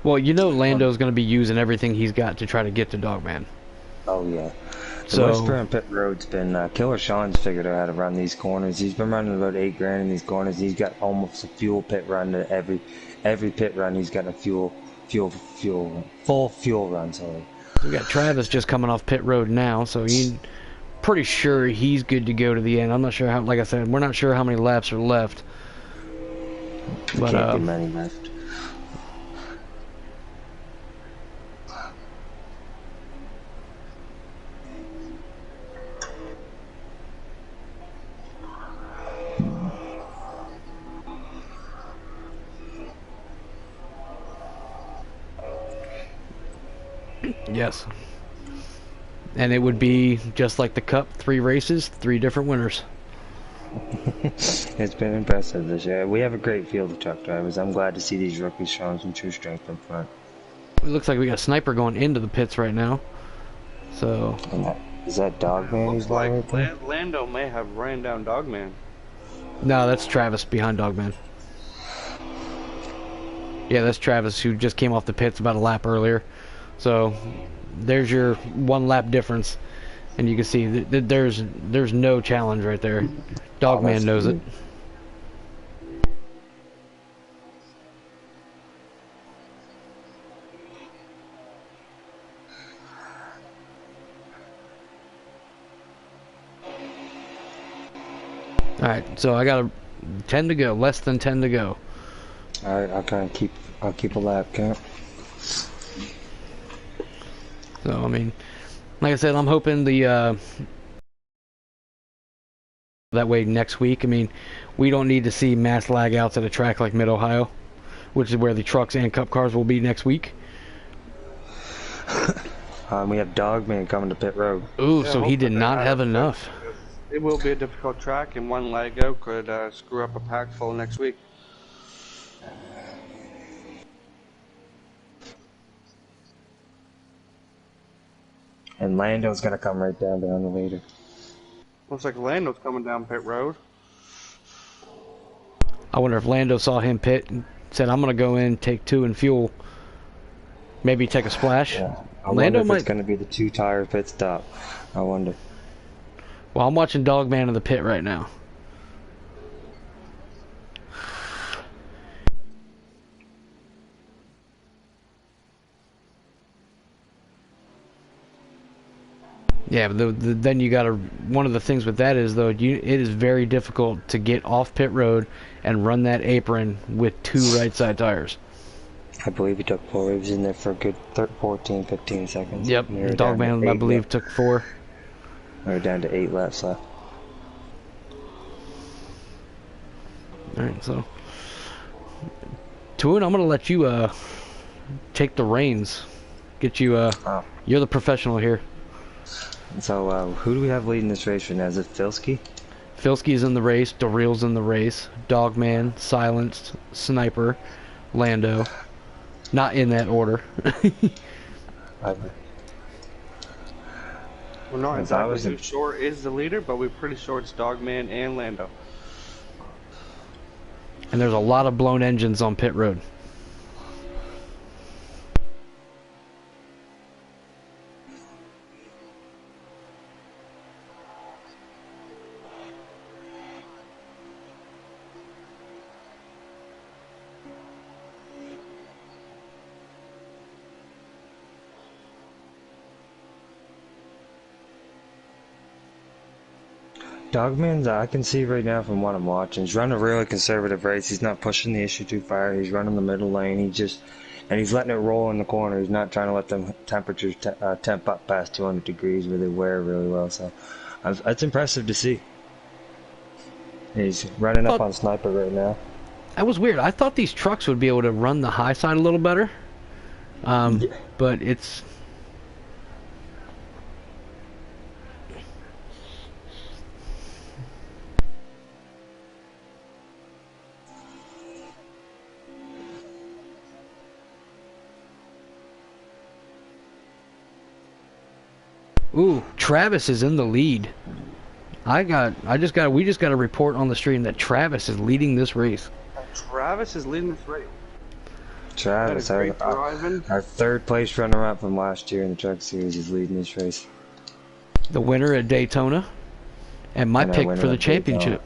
Well, you know Lando's going to be using everything he's got to try to get to Dogman. Oh yeah. The So Westboro and Pit Road's been Killer Sean's figured out how to run these corners. He's been running about $8 grand in these corners. He's got almost a fuel pit run to every pit run. He's got a full fuel run. Sorry. we got Travis just coming off pit road now, so he's pretty sure he's good to go to the end. I'm not sure how. Like I said, we're not sure how many laps are left. But Can't get many left. yes. And it would be just like the Cup, 3 races, 3 different winners. It's been impressive this year. We have a great field of truck drivers. I'm glad to see these rookies showing some true strength in front. It looks like we got a sniper going into the pits right now. So Is that Dogman who's Looks like right there? Lando may have ran down Dogman. no, that's Travis behind Dogman. Yeah, that's Travis who just came off the pits about a lap earlier. So there's your 1 lap difference, and you can see that there's no challenge right there. Dogman knows it. Alright, so I got 10 to go, less than 10 to go. Alright, I'll keep a lap count. So I mean, like I said, I'm hoping the that way next week. I mean, we don't need to see mass lag outs at a track like Mid-Ohio, which is where the trucks and Cup cars will be next week. We have Dogman coming to pit road. Ooh, Yeah, so he did hopefully not they have enough. It will be a difficult track, and 1 leg out could screw up a pack full next week. And Lando's gonna come right down the leader. Looks like Lando's coming down pit road. I wonder if Lando saw him pit and said, "I'm gonna go in, take 2 and fuel. Maybe take a splash." Yeah. I Lando wonder if might. it's gonna be the 2-tire pit stop. I wonder. Well, I'm watching Dogman in the pit right now. Yeah, but then you gotta. One of the things with that is though, it is very difficult to get off pit road and run that apron with 2 right side tires. I believe he took 4. He was in there for a good 14, 15 seconds. Yep, We were down to Dogman I 8 believe left. took 4. We were down to 8 laps left. All right, so Toon, I'm gonna let you take the reins. Get you Oh. You're the professional here. So, who do we have leading this race right now? Is it Filsky? Filsky's in the race, Doreel's in the race, Dogman, Silenced, Sniper, Lando. Not in that order. We're not As I was exactly in- too sure is the leader, but we're pretty sure it's Dogman and Lando. And there's a lot of blown engines on pit road. Dogman's, I can see right now from what I'm watching, he's running a really conservative race. He's not pushing the issue too far. He's running the middle lane. and he's letting it roll in the corner. He's not trying to let them temperatures temp up past 200 degrees where they wear really well. So that's impressive to see. He's running up on Sniper right now. That was weird. I thought these trucks would be able to run the high side a little better, but it's... Ooh, Travis is in the lead. We just got a report on the stream that Travis is leading this race. Travis is leading this race. Travis, our 3rd place runner-up from last year in the Truck Series, is leading this race. The winner at Daytona, and my pick for the championship.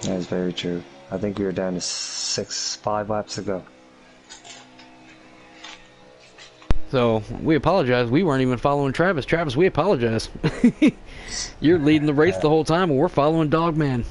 That is very true. I think we were down to 5 laps ago. So, we apologize. We weren't even following Travis. Travis, we apologize. You're leading the race the whole time, and we're following Dogman.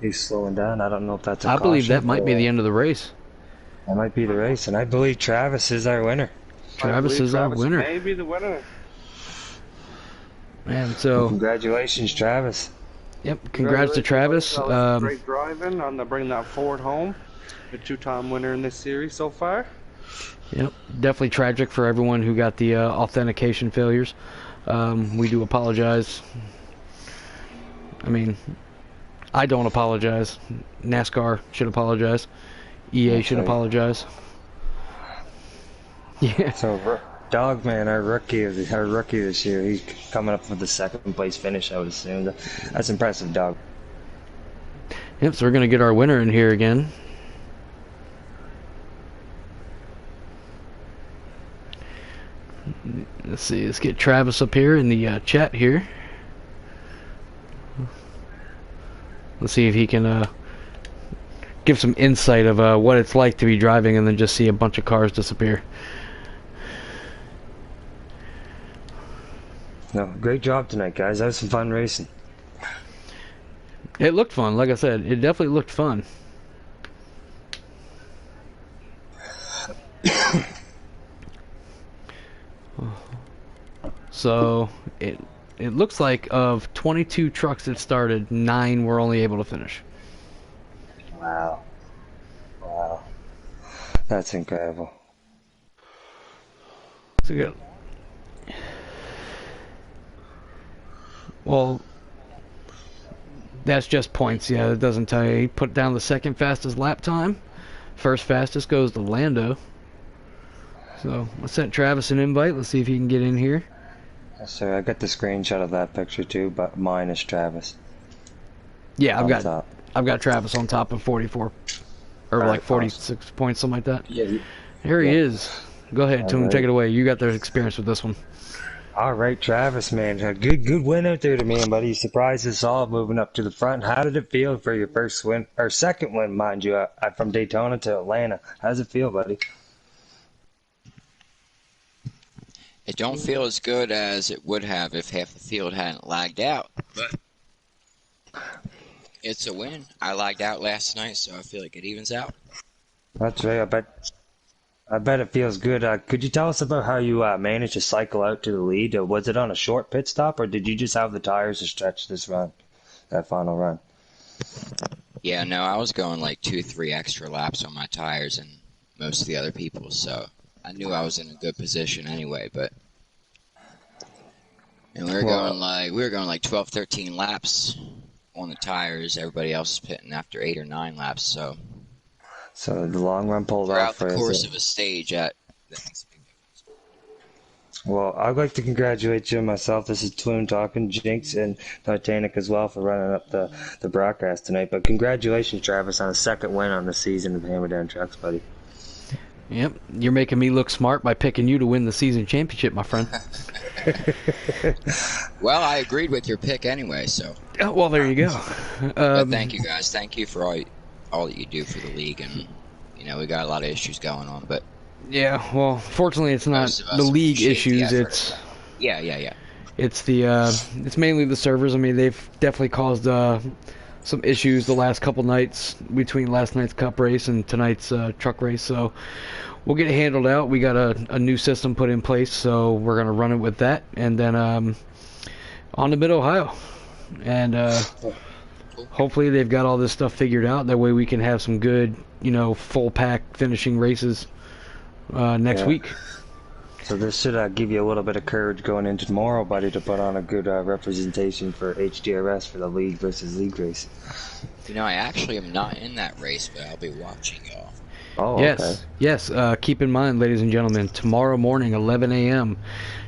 He's slowing down. I don't know if that's a I believe caution that might be the end of the race. That might be the race, and I believe Travis is our winner. Travis is our winner. Maybe the winner. And so, congratulations, Travis. Yep, congrats to Travis. Great driving on bringing that Ford home. The 2-time winner in this series so far. Yep, definitely tragic for everyone who got the authentication failures. We do apologize. I mean, I don't apologize. NASCAR should apologize. EA should apologize. Yeah. So, Dogman, our rookie this year, he's coming up with the 2nd place finish, I would assume. That's impressive, Dog. Yep, so we're going to get our winner in here again. Let's see, let's get Travis up here in the chat here. Let's see if he can give some insight of what it's like to be driving and then just see a bunch of cars disappear. No, great job tonight, guys. That was some fun racing. It looked fun, like I said. It definitely looked fun. So, it looks like of 22 trucks that started, 9 were only able to finish. Wow. Wow. That's incredible. So good. Well, that's just points. Yeah, it doesn't tell you. He put down the 2nd fastest lap time. 1st fastest goes to Lando. So, let's send Travis an invite. Let's see if he can get in here. Yes, sir. I got the screenshot of that picture too, but minus Travis. Yeah, I've got Travis on top of 44, or like 46 points, something like that. Yeah. Here he is. Go ahead, Toon, take it away. You got the experience with this one. All right, Travis, man, a good win out there to me, buddy. You surprised us all moving up to the front. How did it feel for your first win, or 2nd win, mind you, from Daytona to Atlanta? How does it feel, buddy? It don't feel as good as it would have if half the field hadn't lagged out, but it's a win. I lagged out last night, so I feel like it evens out. That's right. I bet it feels good. Could you tell us about how you managed to cycle out to the lead? Was it on a short pit stop, or did you just have the tires to stretch this run, that final run? Yeah, no, I was going like 2-3 extra laps on my tires and most of the other people, so I knew I was in a good position anyway, and we were going like 12-13 laps on the tires. Everybody else is pitting after 8 or 9 laps, so the long run pulled off throughout the course of a stage that makes a big difference. Well, I'd like to congratulate you and myself. This is Twin talking, Jinx and Titanic as well for running up the broadcast tonight. But congratulations, Travis, on a second win on the season of Hammerdown Trucks, buddy. Yep, you're making me look smart by picking you to win the season championship, my friend. Well, I agreed with your pick anyway, so. Oh, well, there you go. But thank you, guys. Thank you for all that you do for the league, and we got a lot of issues going on, but. Yeah, well, fortunately, it's not the league issues. It's yeah. It's it's mainly the servers. I mean, they've definitely caused some issues the last couple nights between last night's cup race and tonight's truck race. So we'll get it handled out. We got a new system put in place, so we're gonna run it with that, and then on to Mid Ohio, and hopefully they've got all this stuff figured out. That way we can have some good, full pack finishing races next week. So this should give you a little bit of courage going into tomorrow, buddy, to put on a good representation for HDRS for the league versus league race. I actually am not in that race, but I'll be watching y'all. Oh, yes, okay. yes. Keep in mind, ladies and gentlemen, tomorrow morning, 11 a.m.,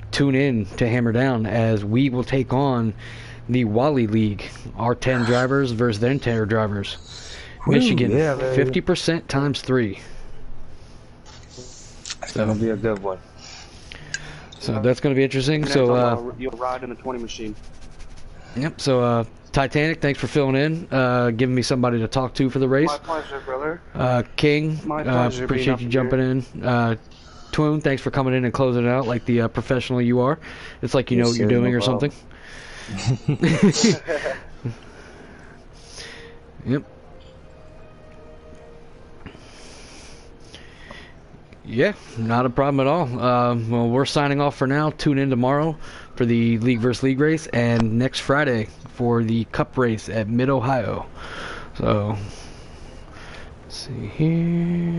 tune in to Hammerdown as we will take on the Wally League, our 10 drivers versus their 10 drivers. Michigan, yeah, 50% times 3. It's going to be a good one. So that's going to be interesting. So you'll ride in the 20 machine. Yep. So Titanic, thanks for filling in, giving me somebody to talk to for the race. My pleasure, brother. King, My pleasure appreciate you jumping in. Twoon, thanks for coming in and closing it out like the professional you are. It's like you know what you're doing or something. Yep. Yeah, not a problem at all. Well, we're signing off for now. Tune in tomorrow for the League vs. League race, and next Friday for the Cup race at Mid Ohio. So, let's see here.